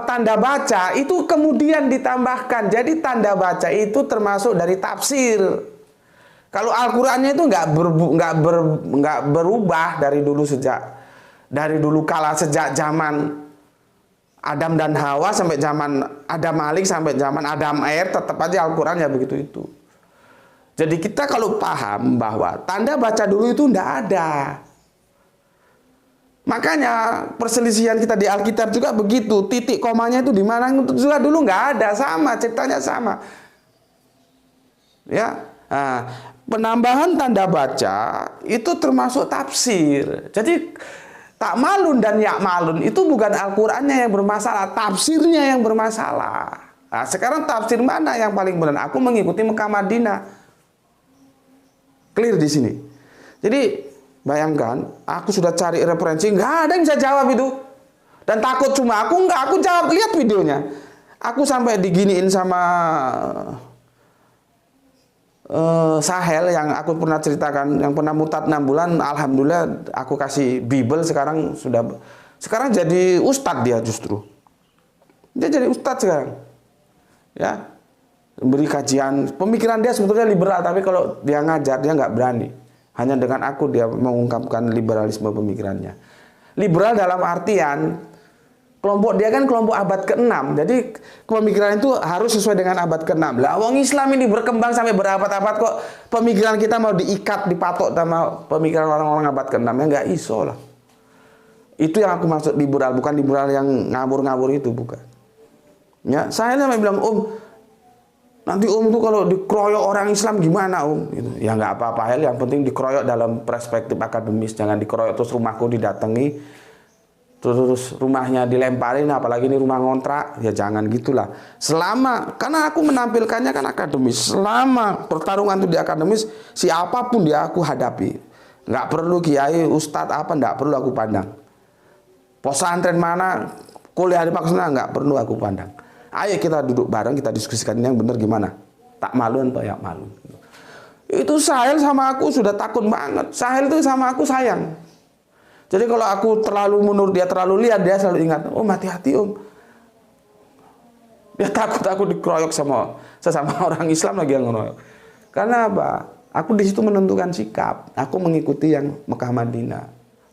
Tanda baca itu kemudian ditambahkan. Jadi tanda baca itu termasuk dari tafsir. Kalau Al-Qurannya itu nggak berubah dari dulu kala, sejak zaman Adam dan Hawa sampai zaman Adam Malik sampai zaman Adam Air, tetap aja Al-Quran ya begitu itu. Jadi kita kalau paham bahwa tanda baca dulu itu tidak ada. Makanya perselisihan kita di Alkitab juga begitu. Titik komanya itu di mana juga dulu nggak ada, sama ceritanya sama. Ya, nah, penambahan tanda baca itu termasuk tafsir. Jadi tak malun dan yak malun itu bukan Al-Qurannya yang bermasalah, tafsirnya yang bermasalah. Nah, sekarang tafsir mana yang paling benar? Aku mengikuti Mekah Madinah. Clear di sini. Jadi bayangkan, aku sudah cari referensi, nggak ada yang bisa jawab itu. Dan takut cuma aku jawab, lihat videonya. Aku sampai diginiin sama Sahel yang aku pernah ceritakan, yang pernah murtad 6 bulan, alhamdulillah aku kasih Bible, sekarang jadi ustadz dia justru. Dia jadi ustadz sekarang. Ya. Beri kajian, pemikiran dia sebetulnya liberal, tapi kalau dia ngajar dia nggak berani. Hanya dengan aku dia mengungkapkan liberalisme pemikirannya. Liberal dalam artian Kelompok dia kan kelompok abad ke-6. Jadi pemikiran itu harus sesuai dengan abad ke-6. Lah wong Islam ini berkembang sampai berabad-abad kok pemikiran kita mau diikat, dipatok sama pemikiran orang-orang abad ke-6, ya nggak iso lah. Itu yang aku maksud liberal, bukan liberal yang ngabur-ngabur itu, bukan. Ya, saya memang bilang, Om, nanti Om itu kalau dikeroyok orang Islam gimana Om? Gitu. Ya nggak apa-apa, yang penting dikeroyok dalam perspektif akademis, jangan dikeroyok terus rumahku didatangi, terus rumahnya dilemparin, apalagi ini rumah ngontrak, ya jangan gitulah. Selama, karena aku menampilkannya kan akademis, selama pertarungan itu di akademis, siapapun dia aku hadapi. Nggak perlu kiai, ustadz apa, nggak perlu aku pandang. Pesantren mana, kuliah di Pakistan, nggak perlu aku pandang. Ayo kita duduk bareng, kita diskusikan yang benar gimana. Tak malu atau ya malu. Itu Sahel sama aku sudah takut banget. Sahel itu sama aku sayang. Jadi kalau aku terlalu menurut dia terlalu lihat, dia selalu ingat, Om hati-hati Om. Dia takut aku dikeroyok sama sesama orang Islam lagi yang ngeroyok. Karena apa? Aku di situ menentukan sikap. Aku mengikuti yang Mekah Madinah,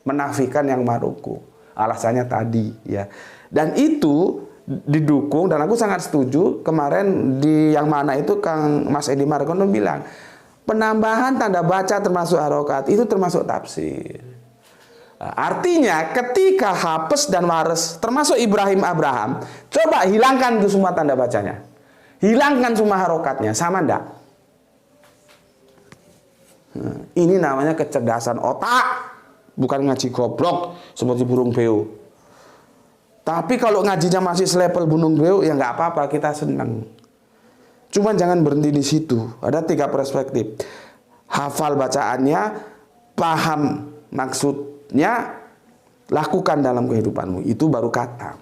menafikan yang Maroko. Alasannya tadi, ya. Dan itu didukung dan aku sangat setuju. Kemarin di yang mana itu Kang Mas Edi Margono bilang, penambahan tanda baca termasuk harokat itu termasuk tafsir. Artinya ketika Hafs dan Wares termasuk Ibrahim Abraham, coba hilangkan itu semua tanda bacanya, hilangkan semua harokatnya, sama ndak? Ini namanya kecerdasan otak, bukan ngaji goblok seperti burung beo. Tapi kalau ngajinya masih selevel burung beo, ya nggak apa-apa, kita senang. Cuman jangan berhenti di situ. Ada 3 perspektif: hafal bacaannya, paham maksudnya, lakukan dalam kehidupanmu. Itu baru kata.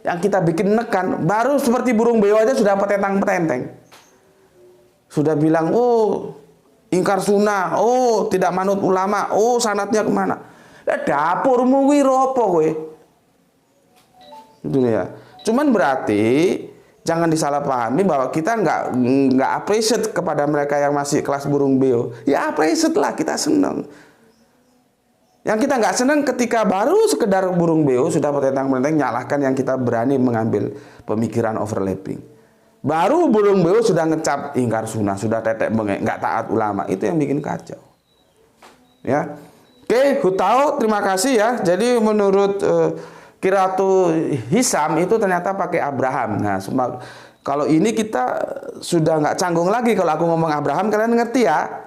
Yang kita bikin nekan, baru seperti burung beo aja sudah petentang-petenteng. Sudah bilang, oh ingkar sunnah, oh tidak manut ulama, oh sanatnya kemana. Dapurmu kuwi ropo kowe. Itu ya. Cuman berarti jangan disalahpahami bahwa kita nggak appreciate kepada mereka yang masih kelas burung beo. Ya appreciate lah, kita senang. Yang kita nggak senang ketika baru sekedar burung beo sudah petentang-petenteng nyalahkan yang kita berani mengambil pemikiran overlapping. Baru burung beo sudah ngecap ingkar sunnah, sudah tetek bengek, nggak taat ulama. Itu yang bikin kacau. Ya, oke, Hutao, terima kasih ya. Jadi menurut Qiraatu Hisam itu ternyata pakai Abraham. Nah, kalau ini kita sudah nggak canggung lagi kalau aku ngomong Abraham, kalian ngerti ya?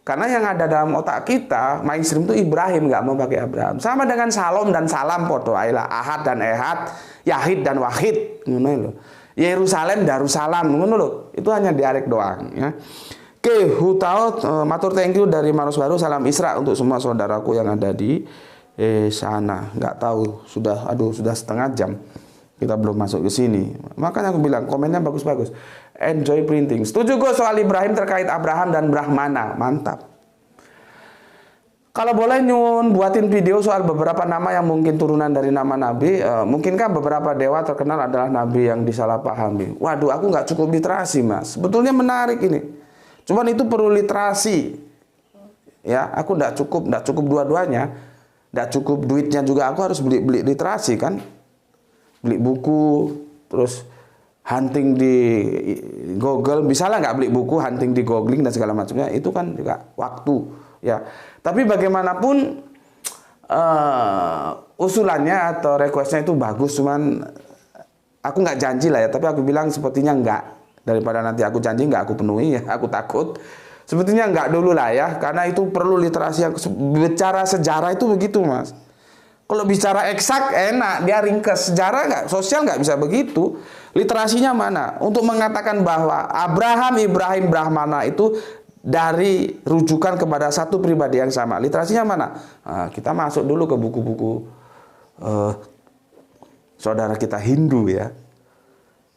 Karena yang ada dalam otak kita, mainstream itu Ibrahim, nggak mau pakai Abraham. Sama dengan Salom dan Salam, podo ailah, Ahad dan Ehad, Yahid dan Wahid, ngono lho. Yerusalem, Darussalam, ngono lho. Itu hanya dialek doang, ya. Oke, Hutao, matur thank you dari Maros Baru, salam Isra untuk semua saudaraku yang ada di sana. Nggak tahu, sudah setengah jam kita belum masuk ke sini. Makanya aku bilang komennya bagus-bagus. Enjoy printing. Setuju gue soal Ibrahim terkait Abraham dan Brahmana. Mantap. Kalau boleh nyun buatin video soal beberapa nama yang mungkin turunan dari nama Nabi. Mungkinkah beberapa dewa terkenal adalah Nabi yang disalahpahami? Waduh, aku nggak cukup literasi mas. Sebetulnya menarik ini. Cuman itu perlu literasi. Ya, aku nggak cukup dua-duanya. Nggak cukup duitnya juga. Aku harus beli literasi kan. Beli buku, terus hunting di Google, misalnya nggak beli buku, hunting di googling dan segala macamnya, itu kan juga waktu, ya. Tapi bagaimanapun usulannya atau requestnya itu bagus, cuman aku nggak janji lah ya, tapi aku bilang sepertinya nggak, daripada nanti aku janji nggak aku penuhi ya, aku takut. Sepertinya nggak dulu lah ya, karena itu perlu literasi yang bicara sejarah itu begitu mas. Kalau bicara eksak enak, dia ringkas. Sejarah nggak, sosial nggak bisa begitu. Literasinya mana? Untuk mengatakan bahwa Abraham, Ibrahim, Brahmana itu dari rujukan kepada satu pribadi yang sama. Literasinya mana? Nah, kita masuk dulu ke buku-buku saudara kita Hindu ya.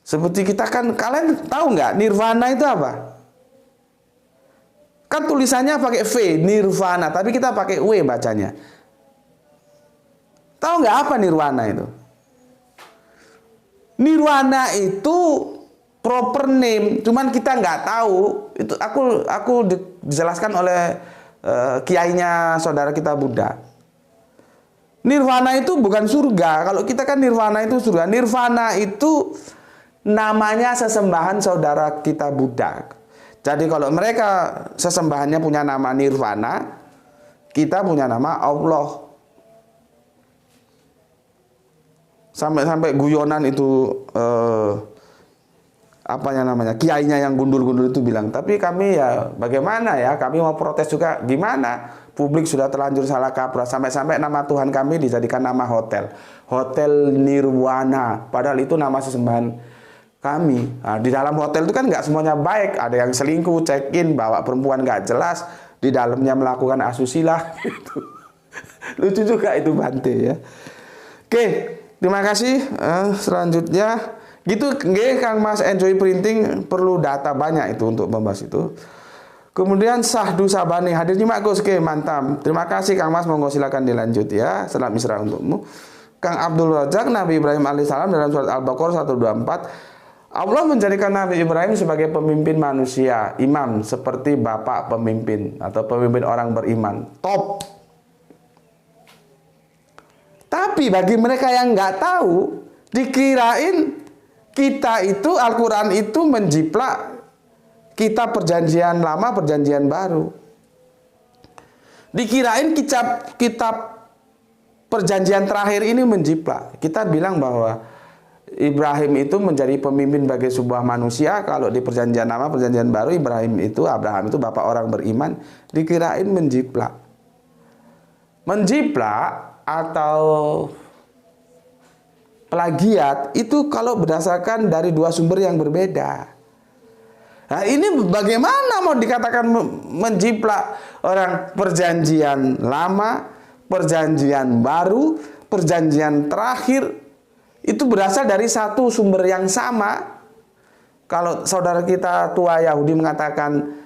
Seperti kita kan, kalian tahu nggak Nirvana itu apa? Kan tulisannya pakai V, Nirvana, tapi kita pakai W bacanya. Tahu nggak apa nirwana itu? Nirwana itu proper name, cuman kita nggak tahu. Itu aku dijelaskan oleh kiainya saudara kita Buddha. Nirvana itu bukan surga. Kalau kita kan nirvana itu surga. Nirvana itu namanya sesembahan saudara kita Buddha. Jadi kalau mereka sesembahannya punya nama nirvana, kita punya nama Allah. Sampai-sampai guyonan itu kiainya yang gundul-gundul itu bilang, tapi kami ya bagaimana ya, kami mau protes juga gimana, publik sudah terlanjur salah kaprah, sampai-sampai nama Tuhan kami dijadikan nama hotel Nirwana, padahal itu nama sesembahan kami. Nah, di dalam hotel itu kan nggak semuanya baik, ada yang selingkuh, check-in, bawa perempuan nggak jelas, di dalamnya melakukan asusila gitu. Lucu juga itu Bante ya. Oke, terima kasih. Selanjutnya gitu, Kang Mas Enjoy Printing perlu data banyak itu untuk membahas itu. Kemudian Sahdu Sabani hadir nyimak Gus, oke mantap. Terima kasih Kang Mas, monggo silakan dilanjut ya. Salam misra untukmu. Kang Abdul Razak, Nabi Ibrahim alaihissalam dalam surat Al-Baqarah 124, Allah menjadikan Nabi Ibrahim sebagai pemimpin manusia, imam seperti bapak pemimpin atau pemimpin orang beriman. Top. Tapi bagi mereka yang nggak tahu, dikirain kita itu Al-Quran itu menjiplak kitab perjanjian lama, perjanjian baru. Dikirain kitab perjanjian terakhir ini menjiplak. Kita bilang bahwa Ibrahim itu menjadi pemimpin bagi sebuah manusia. Kalau di perjanjian lama, perjanjian baru, Abraham itu bapak orang beriman. Dikirain menjiplak. Menjiplak atau plagiat itu kalau berdasarkan dari dua sumber yang berbeda. Nah, ini bagaimana mau dikatakan menjiplak orang perjanjian lama, perjanjian baru, perjanjian terakhir itu berasal dari satu sumber yang sama. Kalau saudara kita tua Yahudi mengatakan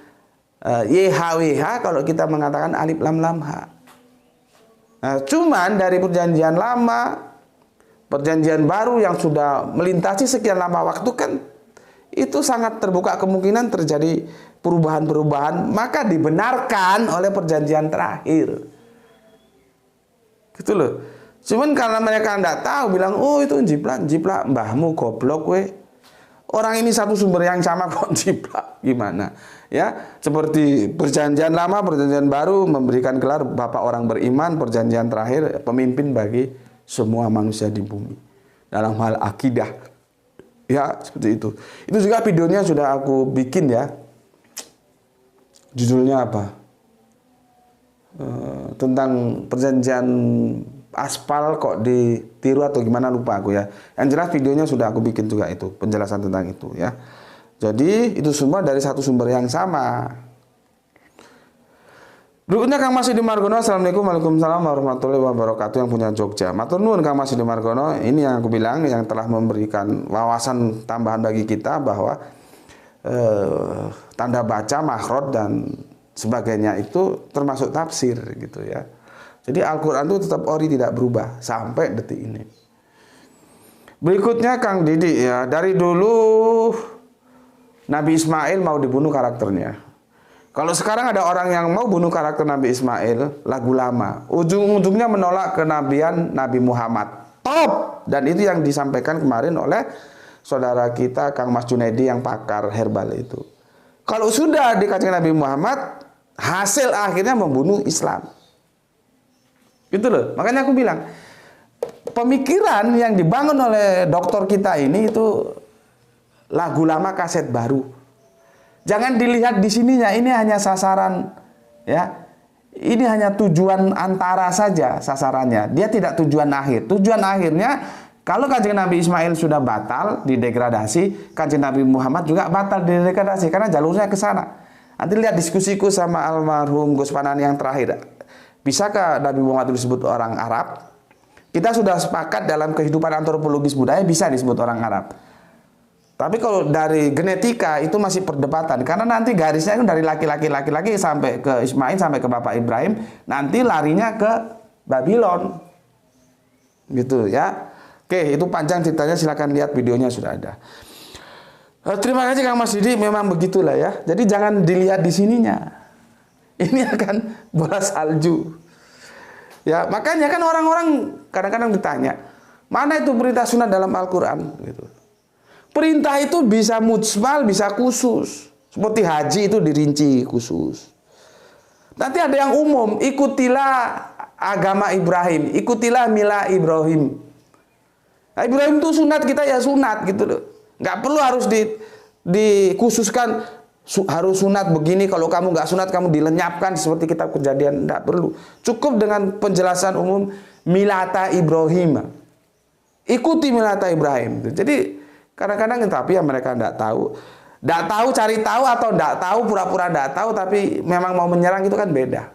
YHWH, kalau kita mengatakan alif lam lam ha. Nah, cuman dari perjanjian lama, perjanjian baru yang sudah melintasi sekian lama waktu kan itu sangat terbuka kemungkinan terjadi perubahan-perubahan, maka dibenarkan oleh perjanjian terakhir. Gitu loh. Cuman karena mereka tidak tahu, bilang oh itu jiplak mbahmu goblok we. Orang ini satu sumber yang sama kok jiplak, gimana? Ya, seperti perjanjian lama, perjanjian baru memberikan gelar bapak orang beriman, perjanjian terakhir pemimpin bagi semua manusia di bumi dalam hal akidah. Ya, seperti itu. Itu juga videonya sudah aku bikin ya. Judulnya apa? Tentang perjanjian aspal kok ditiru atau gimana lupa aku ya. Yang jelas videonya sudah aku bikin juga itu, penjelasan tentang itu ya. Jadi itu semua dari satu sumber yang sama. Berikutnya Kang Mas Yudi Margono, Assalamualaikum Waalaikumsalam warahmatullahi wabarakatuh, yang punya Jogja. Matur nuwun Kang Mas Yudi Margono, ini yang aku bilang yang telah memberikan wawasan tambahan bagi kita bahwa tanda baca, makhraj dan sebagainya itu termasuk tafsir gitu ya. Jadi Al-Quran itu tetap ori, tidak berubah sampai detik ini. Berikutnya Kang Didi ya, dari dulu Nabi Ismail mau dibunuh karakternya. Kalau sekarang ada orang yang mau bunuh karakter Nabi Ismail, lagu lama, ujung-ujungnya menolak kenabian Nabi Muhammad. Top! Dan itu yang disampaikan kemarin oleh saudara kita Kang Mas Junaidi yang pakar herbal itu. Kalau sudah dikatakan Nabi Muhammad, hasil akhirnya membunuh Islam. Gitu loh. Makanya aku bilang, pemikiran yang dibangun oleh dokter kita ini itu lagu lama kaset baru. Jangan dilihat di sininya, ini hanya sasaran ya. Ini hanya tujuan antara saja sasarannya. Dia tidak tujuan akhir. Tujuan akhirnya kalau Kanjeng Nabi Ismail sudah batal, didegradasi, Kanjeng Nabi Muhammad juga batal, didegradasi karena jalurnya ke sana. Nanti lihat diskusiku sama almarhum Gus Panani yang terakhir. Bisakah Nabi Muhammad disebut orang Arab? Kita sudah sepakat dalam kehidupan antropologis budaya bisa disebut orang Arab. Tapi kalau dari genetika itu masih perdebatan, karena nanti garisnya itu dari laki-laki sampai ke Ismail sampai ke Bapak Ibrahim, nanti larinya ke Babylon. Gitu ya. Oke, itu panjang ceritanya, silakan lihat videonya sudah ada. Terima kasih Kang Mas Didi, memang begitulah ya. Jadi jangan dilihat di sininya. Ini akan bola salju. Ya, makanya kan orang-orang kadang-kadang ditanya, mana itu perintah sunat dalam Al-Quran? Gitu. Perintah itu bisa mujmal, bisa khusus. Seperti haji itu dirinci khusus. Nanti ada yang umum, ikutilah agama Ibrahim, ikutilah milah Ibrahim. Nah, Ibrahim itu sunat, kita ya sunat gitu loh. Nggak perlu harus dikhususkan harus sunat begini, kalau kamu nggak sunat kamu dilenyapkan seperti kitab Kejadian. Nggak perlu. Cukup dengan penjelasan umum milata Ibrahim. Ikuti milata Ibrahim. Jadi kadang-kadang tapi ya mereka nggak tahu. Nggak tahu cari tahu atau nggak tahu pura-pura nggak tahu tapi memang mau menyerang itu kan beda.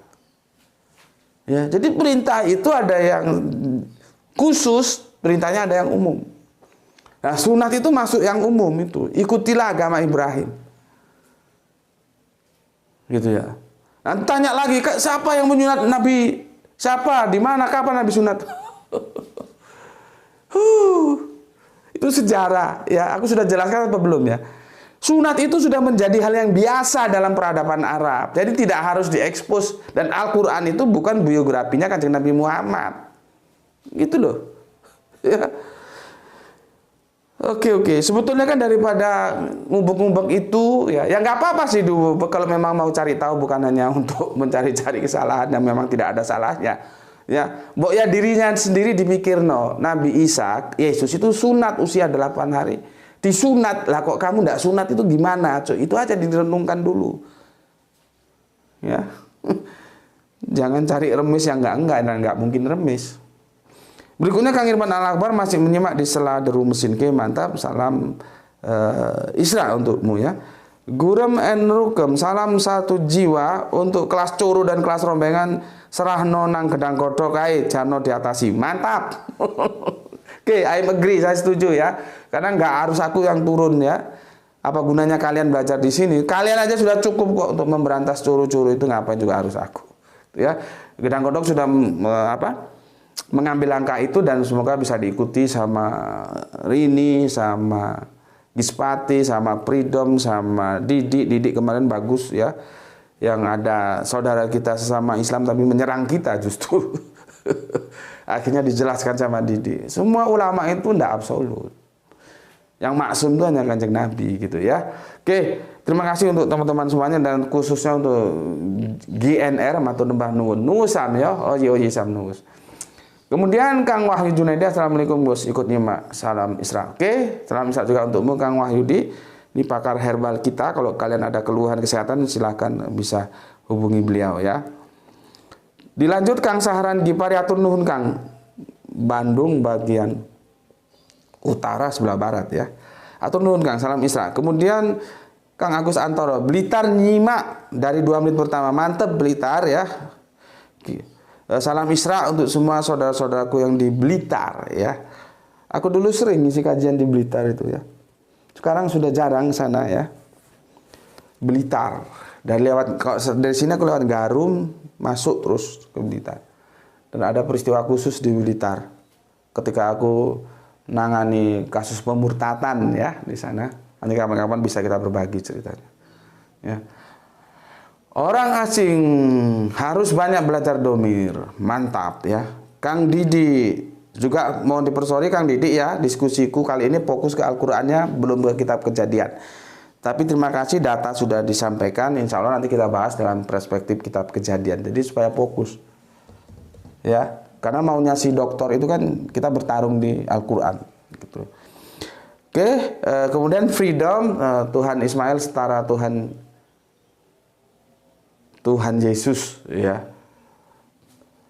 Ya, jadi perintah itu ada yang khusus, perintahnya ada yang umum. Nah, sunat itu masuk yang umum itu. Ikutilah agama Ibrahim. Gitu ya. Nanti tanya lagi, siapa yang menyunat Nabi? Siapa? Di mana? Kapan Nabi sunat? Itu sejarah. Ya, aku sudah jelaskan apa belum ya? Sunat itu sudah menjadi hal yang biasa dalam peradaban Arab. Jadi tidak harus diekspos. Dan Al-Quran itu bukan biografinya Kanjeng Nabi Muhammad. Gitu loh. Ya. Oke. Sebetulnya kan daripada ngubek-ngubek itu, ya nggak apa-apa sih dulu. Kalau memang mau cari tahu bukan hanya untuk mencari-cari kesalahan yang memang tidak ada salahnya. Ya, ya dirinya sendiri dipikir Nabi Isa, Yesus itu sunat usia 8 hari. Disunat, lah kok kamu nggak sunat itu gimana? Itu aja direnungkan dulu. Ya, jangan cari remis yang enggak dan nggak mungkin remis. Berikutnya Kang Irfan Al-Akbar masih menyimak di sela deru mesin ke, mantap, salam Isra untukmu ya. Gurem en Rukem, salam satu jiwa untuk kelas curu dan kelas rombengan serah nonang gedang kodok kai jano diatasi, mantap. Oke, I agree, saya setuju ya. Karena nggak harus aku yang turun ya. Apa gunanya kalian belajar di sini? Kalian aja sudah cukup kok untuk memberantas curu-curu itu, ngapain juga harus aku. Ya, gedang kodok sudah mengambil langkah itu dan semoga bisa diikuti sama Rini, sama Gispati, sama Pridom, sama Didik kemarin bagus ya. Yang ada saudara kita sesama Islam tapi menyerang kita justru. Akhirnya dijelaskan sama Didik. Semua ulama itu tidak absolut. Yang maksum itu hanya Kanjeng Nabi gitu ya. Oke, terima kasih untuk teman-teman semuanya dan khususnya untuk GNR matur nembah nuwun. Nuwusan ya. Oji sam nuwus. Kemudian Kang Wahyu Junaidi, assalamualaikum bos, ikut nyimak, salam Isra. Oke, salam Isra juga untukmu Kang Wahyudi. Ini pakar herbal kita. Kalau kalian ada keluhan kesehatan silahkan bisa hubungi beliau ya. Dilanjut Kang Saharan Gipari, atur nuhun Kang. Bandung bagian utara sebelah barat ya. Atur nuhun Kang, salam Isra. Kemudian Kang Agus Antoro, Blitar nyimak dari 2 menit pertama, mantep Blitar ya. Salam Isra untuk semua saudara-saudaraku yang di Blitar ya. Aku dulu sering ngisi kajian di Blitar itu ya. Sekarang sudah jarang sana ya. Blitar. Dari sini aku lewat Garum masuk terus ke Blitar. Dan ada peristiwa khusus di Blitar. Ketika aku nangani kasus pemurtatan ya di sana. Nanti kapan-kapan bisa kita berbagi ceritanya. Ya. Orang asing harus banyak belajar domir, mantap ya. Kang Didi juga mau dipersori Kang Didi ya, diskusiku kali ini fokus ke Al-Qur'annya, belum ke kitab Kejadian. Tapi terima kasih data sudah disampaikan, insya Allah nanti kita bahas dalam perspektif kitab Kejadian. Jadi supaya fokus ya, karena maunya si dokter itu kan kita bertarung di Al-Qur'an gitu. Oke, kemudian Freedom, Tuhan Ismail setara Tuhan Yesus ya,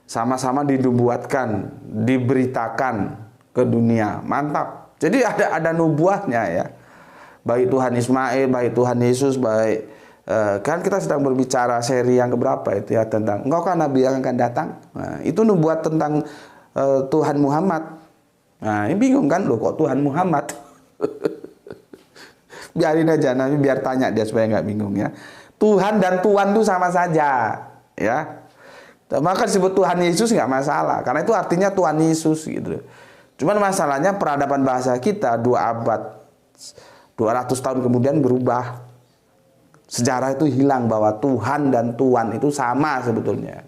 sama-sama dinubuatkan, diberitakan ke dunia, mantap. Jadi ada nubuahnya ya, baik Tuhan Ismail, baik Tuhan Yesus, baik kan kita sedang berbicara seri yang keberapa itu ya, tentang engkau kan Nabi yang akan datang. Nah, itu nubuat tentang Tuhan Muhammad. Nah, ini bingung kan, loh kok Tuhan Muhammad? Biarin aja, Nabi biar tanya dia supaya nggak bingung ya. Tuhan dan Tuhan itu sama saja ya. Maka disebut Tuhan Yesus nggak masalah, karena itu artinya Tuhan Yesus gitu. Cuman masalahnya peradaban bahasa kita 2 abad 200 tahun kemudian berubah. Sejarah itu hilang bahwa Tuhan dan Tuhan itu sama sebetulnya.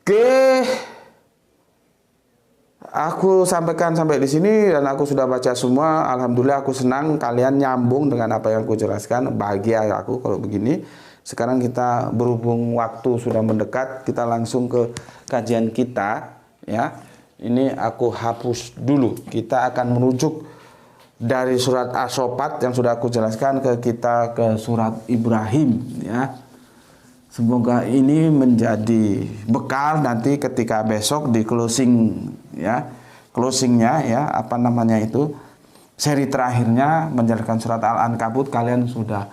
Oke, aku sampaikan sampai di sini dan aku sudah baca semua. Alhamdulillah aku senang kalian nyambung dengan apa yang aku jelaskan. Bahagia aku kalau begini. Sekarang kita berhubung waktu sudah mendekat, kita langsung ke kajian kita ya. Ini aku hapus dulu. Kita akan merujuk dari surat As-Sofat yang sudah aku jelaskan ke surat Ibrahim ya. Semoga ini menjadi bekal nanti ketika besok di closing ya, closingnya ya, apa namanya itu, seri terakhirnya menjelaskan surat Al-Ankabut, kalian sudah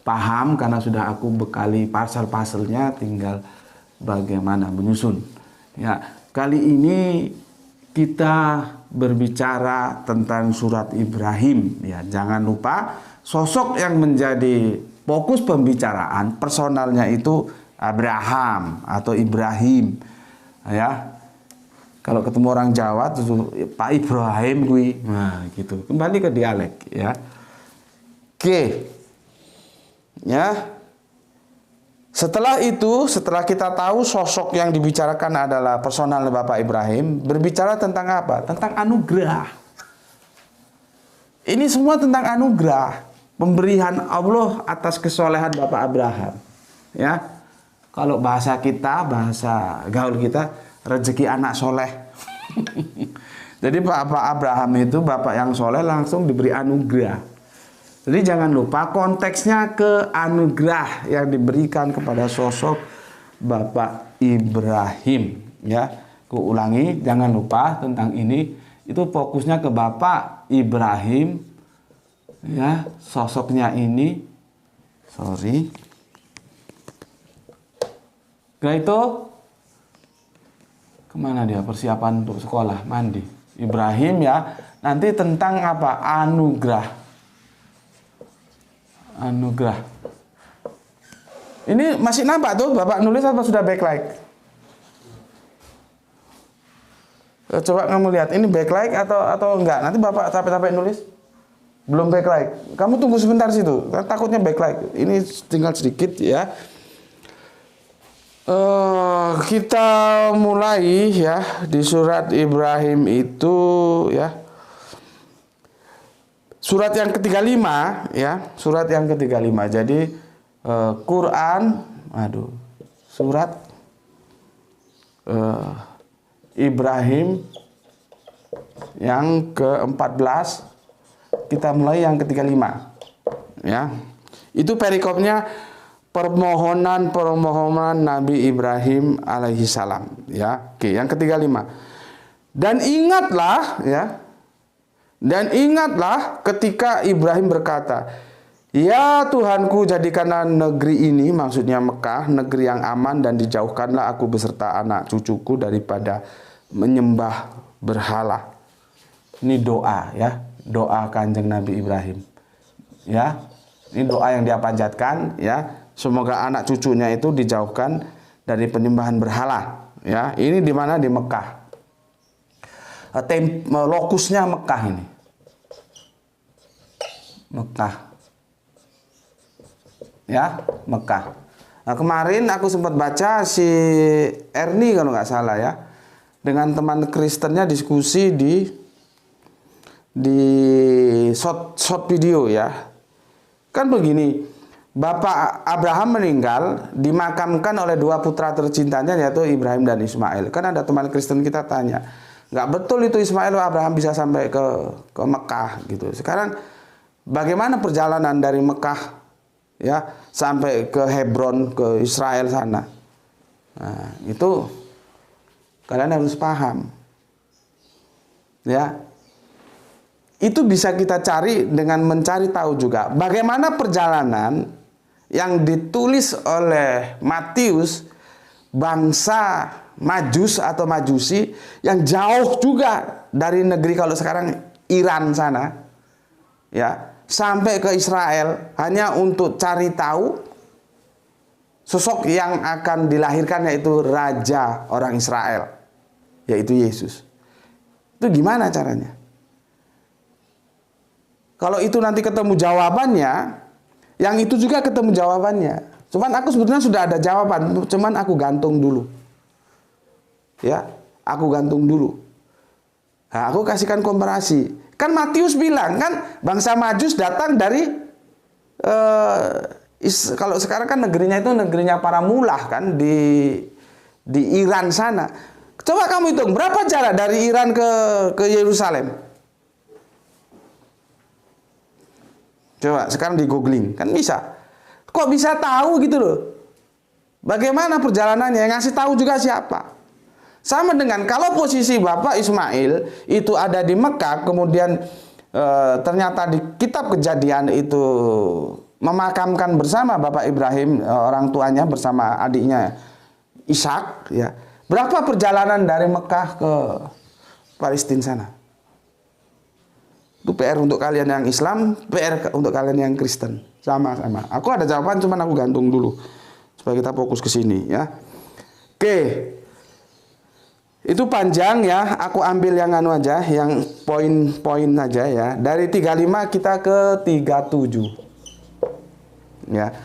paham karena sudah aku bekali pasal-pasalnya, tinggal bagaimana menyusun. Ya, kali ini kita berbicara tentang surat Ibrahim ya. Jangan lupa sosok yang menjadi fokus pembicaraan personalnya itu Abraham atau Ibrahim ya. Kalau ketemu orang Jawa tuh Pak Ibrahim gue, nah gitu. Kembali ke dialek ya. Oke. Ya. Setelah itu, setelah kita tahu sosok yang dibicarakan adalah personal Bapak Ibrahim, berbicara tentang apa? Tentang anugerah. Ini semua tentang anugerah. Pemberian Allah atas kesolehan Bapak Abraham. Ya, kalau bahasa kita, bahasa gaul kita, rezeki anak soleh. Jadi Bapak Abraham itu bapak yang soleh langsung diberi anugerah. Jadi jangan lupa konteksnya ke anugerah yang diberikan kepada sosok Bapak Ibrahim. Ya, aku ulangi, jangan lupa tentang ini. Itu fokusnya ke Bapak Ibrahim. Ya, sosoknya ini, Nah itu kemana dia persiapan untuk sekolah mandi Ibrahim ya. Nanti tentang apa? Anugerah. Ini masih nampak tuh Bapak nulis apa sudah backlight? Coba kamu lihat ini backlight atau enggak? Nanti Bapak capek-capek nulis. Belum backlight. Kamu tunggu sebentar situ. Takutnya backlight. Ini tinggal sedikit ya. Kita mulai ya di surat Ibrahim itu ya. Surat yang ke-35 ya. Surat yang ke-35. Jadi Quran, surat Ibrahim yang ke-14. Kita mulai yang ke-35 ya. Itu perikopnya permohonan Nabi Ibrahim alaihi salam ya. Oke, yang ke-35. Dan ingatlah ketika Ibrahim berkata, "Ya Tuhanku, jadikanlah negeri ini," maksudnya Mekah, "negeri yang aman dan dijauhkanlah aku beserta anak cucuku daripada menyembah berhala." Ini doa ya. Doa Kanjeng Nabi Ibrahim ya, ini doa yang dia panjatkan ya, semoga anak cucunya itu dijauhkan dari penyembahan berhala ya. Ini di mana? Di Mekah. Lokusnya Mekah ini, Mekah ya, Mekah. Nah, kemarin aku sempat baca si Ernie kalau nggak salah ya, dengan teman Kristennya diskusi di short video ya. Kan begini, Bapak Abraham meninggal, dimakamkan oleh dua putra tercintanya yaitu Ibrahim dan Ismail. Kan ada teman Kristen kita tanya, nggak betul itu Ismail Abraham bisa sampai ke Mekah gitu. Sekarang bagaimana perjalanan dari Mekah ya sampai ke Hebron, ke Israel sana? Nah, itu kalian harus paham ya. Itu bisa kita cari dengan mencari tahu juga bagaimana perjalanan yang ditulis oleh Matius, bangsa Majus atau Majusi yang jauh juga dari negeri kalau sekarang Iran sana ya, sampai ke Israel hanya untuk cari tahu sosok yang akan dilahirkan, yaitu raja orang Israel, yaitu Yesus. Itu gimana caranya? Kalau itu nanti ketemu jawabannya, yang itu juga ketemu jawabannya. Cuman aku sebetulnya sudah ada jawaban, cuman aku gantung dulu. ya, aku gantung dulu. Nah, aku kasihkan komparasi. Kan Matius bilang kan bangsa Majus datang dari kalau sekarang kan negerinya itu negerinya para mulah kan di Iran sana. Coba kamu hitung berapa jarak dari Iran ke Yerusalem? Coba sekarang di googling kan bisa. Kok bisa tahu gitu loh? Bagaimana perjalanannya? Yang ngasih tahu juga siapa? Sama dengan kalau posisi Bapak Ismail itu ada di Mekah, kemudian ternyata di kitab Kejadian itu memakamkan bersama Bapak Ibrahim, orang tuanya bersama adiknya Ishak, ya. Berapa perjalanan dari Mekah ke Palestina sana? Itu PR untuk kalian yang Islam, PR untuk kalian yang Kristen. Sama-sama. Aku ada jawaban, cuman aku gantung dulu supaya kita fokus ke sini, ya. Oke. Itu panjang ya, aku ambil yang anu aja, yang poin-poin aja ya. Dari 35 kita ke 37. Ya.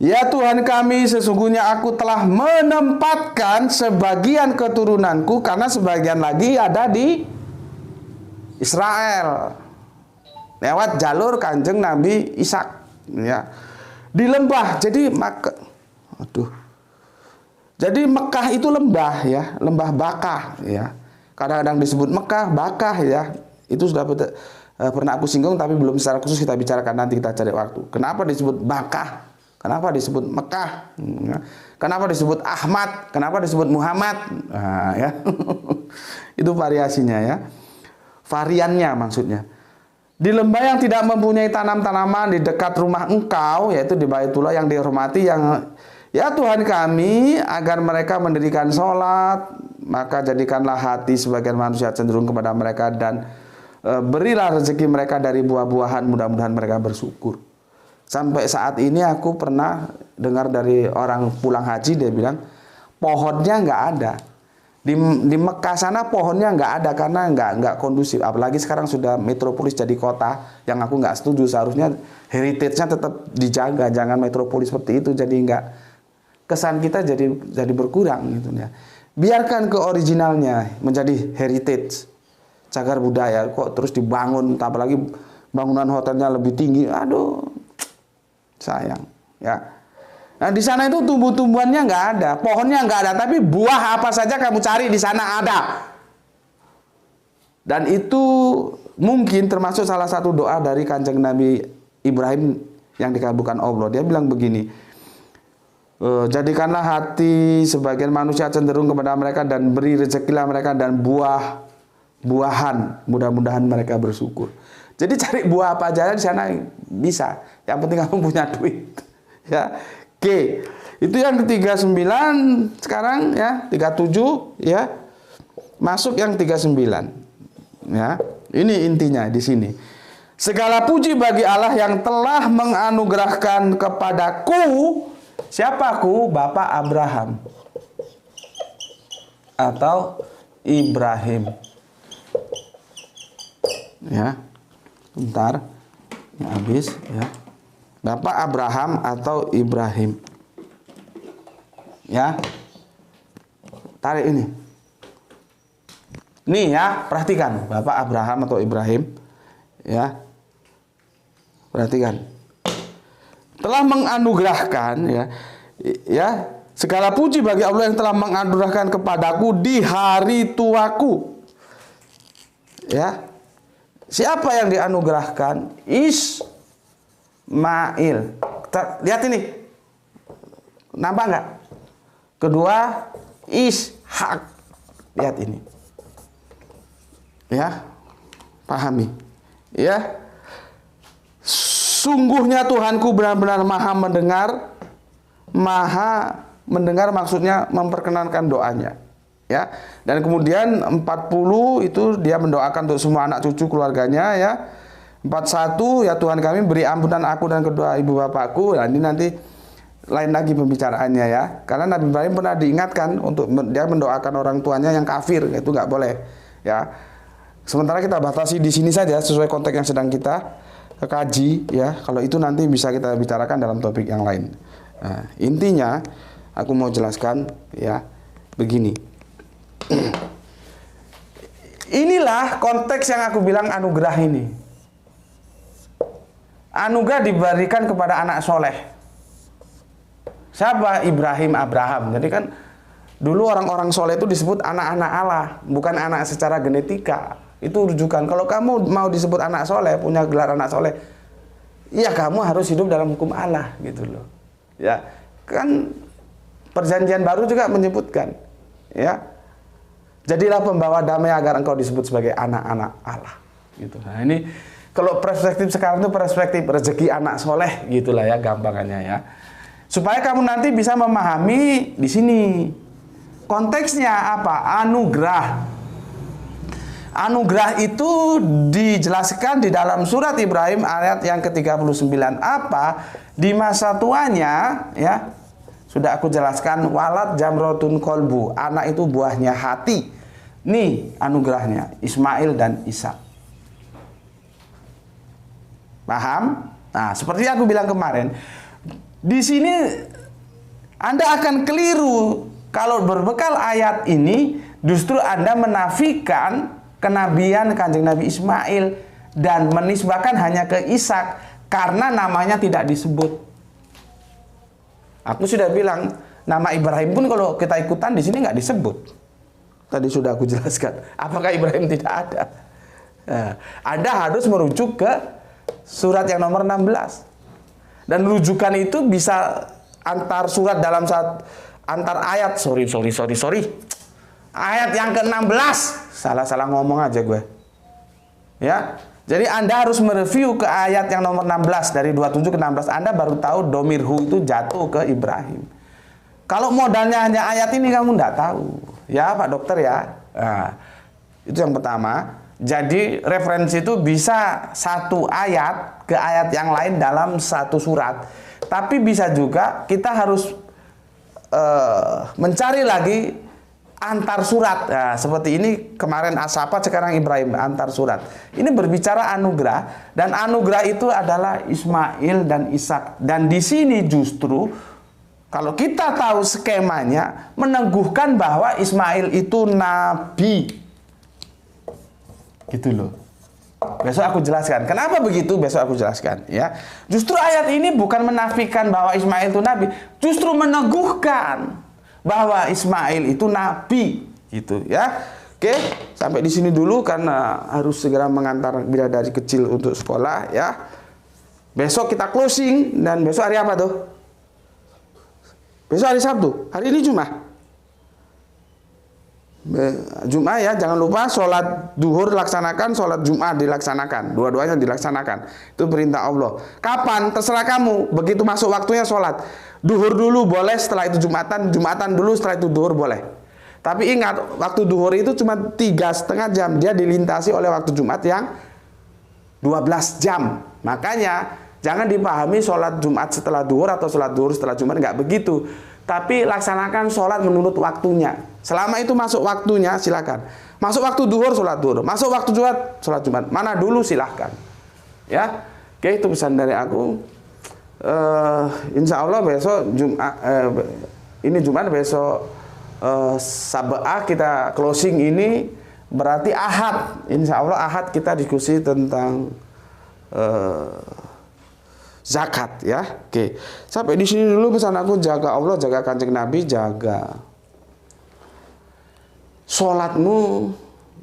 Ya Tuhan kami, sesungguhnya aku telah menempatkan sebagian keturunanku, karena sebagian lagi ada di Israel. Lewat jalur Kanjeng Nabi Ishak, ya. Di lembah. Jadi Mekah itu lembah ya, lembah Bakah ya. Kadang-kadang disebut Mekah, Bakah ya. Itu sudah pernah aku singgung, tapi belum secara khusus kita bicarakan, nanti kita cari waktu. Kenapa disebut Bakah? Kenapa disebut Mekah? Kenapa disebut Ahmad? Kenapa disebut Muhammad? Nah, ya. Itu variasinya ya. Variannya maksudnya. Di lembah yang tidak mempunyai tanam-tanaman di dekat rumah engkau, yaitu di Baitullah yang dihormati, yang ya Tuhan kami, agar mereka mendirikan sholat, maka jadikanlah hati sebagian manusia cenderung kepada mereka, dan berilah rezeki mereka dari buah-buahan, mudah-mudahan mereka bersyukur. Sampai saat ini aku pernah dengar dari orang pulang haji, dia bilang pohonnya nggak ada. Di Mekah sana pohonnya nggak ada karena nggak kondusif. Apalagi sekarang sudah metropolis jadi kota, yang aku nggak setuju. Seharusnya heritage-nya tetap dijaga, jangan metropolis seperti itu. Jadi nggak, kesan kita jadi berkurang gitu ya. Biarkan ke originalnya menjadi heritage, cagar budaya. Kok terus dibangun, apalagi bangunan hotelnya lebih tinggi. Aduh, sayang ya. Nah di sana itu tumbuh-tumbuhannya nggak ada, pohonnya nggak ada, tapi buah apa saja kamu cari di sana ada. Dan itu mungkin termasuk salah satu doa dari Kanjeng Nabi Ibrahim yang dikabulkan Allah. Dia bilang begini, jadikanlah hati sebagian manusia cenderung kepada mereka, dan beri rezekilah mereka dan buah-buahan, mudah-mudahan mereka bersyukur. Jadi cari buah apa aja di sana bisa, yang penting kamu punya duit ya. Oke, itu yang ke-39 sekarang ya, 37 ya. Masuk yang 39. Ya. Ini intinya di sini. Segala puji bagi Allah yang telah menganugerahkan kepadaku. Siapaku? Bapak Abraham atau Ibrahim. Ya. Bentar. Ini habis ya. Bapak Abraham atau Ibrahim. Ya. Tarik ini. Nih ya, perhatikan. Bapak Abraham atau Ibrahim. Ya. Perhatikan. Telah menganugerahkan ya. Ya, segala puji bagi Allah yang telah menganugerahkan kepadaku di hari tuaku. Ya. Siapa yang dianugerahkan? Ismail. Lihat ini. Nampak nggak? Kedua, Ishak. Lihat ini. Ya. Pahami. Ya. Sungguhnya Tuhanku benar-benar maha mendengar maksudnya memperkenankan doanya. Ya. Dan kemudian 40 itu dia mendoakan untuk semua anak cucu keluarganya ya. 41 ya Tuhan kami beri ampunan aku dan kedua ibu bapakku. Nah, ini nanti lain lagi pembicaraannya ya. Karena Nabi Ibrahim pernah diingatkan untuk dia mendoakan orang tuanya yang kafir, itu nggak boleh ya. Sementara kita batasi di sini saja sesuai konteks yang sedang kita kaji ya. Kalau itu nanti bisa kita bicarakan dalam topik yang lain. Nah, intinya aku mau jelaskan ya begini. Inilah konteks yang aku bilang anugerah ini. Anugerah diberikan kepada anak soleh. Siapa? Ibrahim, Abraham. Jadi kan dulu orang-orang soleh itu disebut anak-anak Allah, bukan anak secara genetika. Itu rujukan. Kalau kamu mau disebut anak soleh, punya gelar anak soleh, ya kamu harus hidup dalam hukum Allah gitu loh. Ya, kan perjanjian baru juga menyebutkan, ya, jadilah pembawa damai agar engkau disebut sebagai anak-anak Allah. Gitu. Nah ini kalau perspektif sekarang itu perspektif rezeki anak soleh, gitulah ya gampangannya ya. Supaya kamu nanti bisa memahami di sini konteksnya apa? Anugerah. Anugerah itu dijelaskan di dalam surat Ibrahim ayat yang ke-39 apa? Di masa tuanya ya, sudah aku jelaskan, walad jamrotun kolbu, anak itu buahnya hati. Nih anugerahnya Ismail dan Ishak. Paham? Nah, seperti aku bilang kemarin, di sini Anda akan keliru kalau berbekal ayat ini justru Anda menafikan kenabian Kanjeng Nabi Ismail dan menisbahkan hanya ke Ishak karena namanya tidak disebut. Aku sudah bilang nama Ibrahim pun kalau kita ikutan di sini nggak disebut. Tadi sudah aku jelaskan. Apakah Ibrahim tidak ada? Nah, Anda harus merujuk ke surat yang nomor 16. Dan rujukan itu bisa antar surat dalam antar ayat. Sorry. Ayat yang ke-16. Salah ngomong aja gue. Ya. Jadi Anda harus mereview ke ayat yang nomor 16 dari 27 ke 16. Anda baru tahu domirhu itu jatuh ke Ibrahim. Kalau modalnya hanya ayat ini kamu enggak tahu. Ya Pak Dokter ya. Nah, itu yang pertama. Jadi referensi itu bisa satu ayat ke ayat yang lain dalam satu surat. Tapi bisa juga kita harus mencari lagi antar surat. Nah, seperti ini kemarin Asapa, sekarang Ibrahim, antar surat. Ini berbicara anugerah, dan anugerah itu adalah Ismail dan Ishak. Dan di sini justru kalau kita tahu skemanya meneguhkan bahwa Ismail itu nabi. Gitu loh. Besok aku jelaskan. Kenapa begitu? Besok aku jelaskan ya. Justru ayat ini bukan menafikan bahwa Ismail itu nabi, justru meneguhkan bahwa Ismail itu nabi, gitu ya. Oke, sampai di sini dulu karena harus segera mengantar bidadari kecil untuk sekolah ya. Besok kita closing, dan besok hari apa tuh? Besok hari Sabtu. Hari ini Jumat. Jumat ya, jangan lupa sholat duhur laksanakan, sholat Jumat dilaksanakan, dua-duanya dilaksanakan. Itu perintah Allah. Kapan? Terserah kamu. Begitu masuk waktunya sholat duhur dulu boleh, setelah itu Jumatan dulu, setelah itu duhur boleh. Tapi ingat, waktu duhur itu cuma 3,5 jam. Dia dilintasi oleh waktu Jumat yang 12 jam. Makanya jangan dipahami sholat Jumat setelah duhur atau sholat duhur setelah Jumat, nggak begitu. Tapi laksanakan sholat menurut waktunya. Selama itu masuk waktunya silakan. Masuk waktu duhur sholat duhur, masuk waktu Jumat sholat Jumat. Mana dulu silahkan. Ya, oke, itu pesan dari aku. Insya Allah besok Jumat, ini Jumat, besok Sabah kita closing ini berarti Ahad. Insya Allah Ahad kita diskusi tentang zakat ya. Oke. Sampai di sini dulu pesan aku. Jaga Allah, jaga Kanjeng Nabi, jaga sholatmu,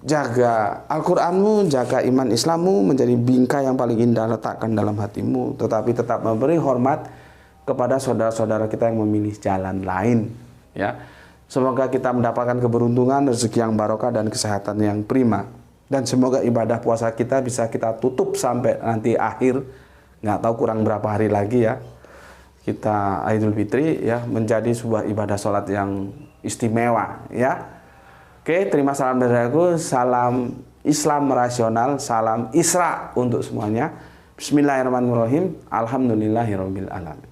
jaga Al-Qur'anmu, jaga iman Islammu, menjadi bingkai yang paling indah letakkan dalam hatimu, tetapi tetap memberi hormat kepada saudara-saudara kita yang memilih jalan lain ya. Semoga kita mendapatkan keberuntungan, rezeki yang barokah dan kesehatan yang prima, dan semoga ibadah puasa kita bisa kita tutup sampai nanti akhir. Nggak tahu kurang berapa hari lagi ya, kita Idul Fitri ya, menjadi sebuah ibadah sholat yang istimewa ya. Oke, terima salam dari aku. Salam Islam rasional, salam Isra untuk semuanya. Bismillahirrahmanirrahim. Alhamdulillahirabbil alamin.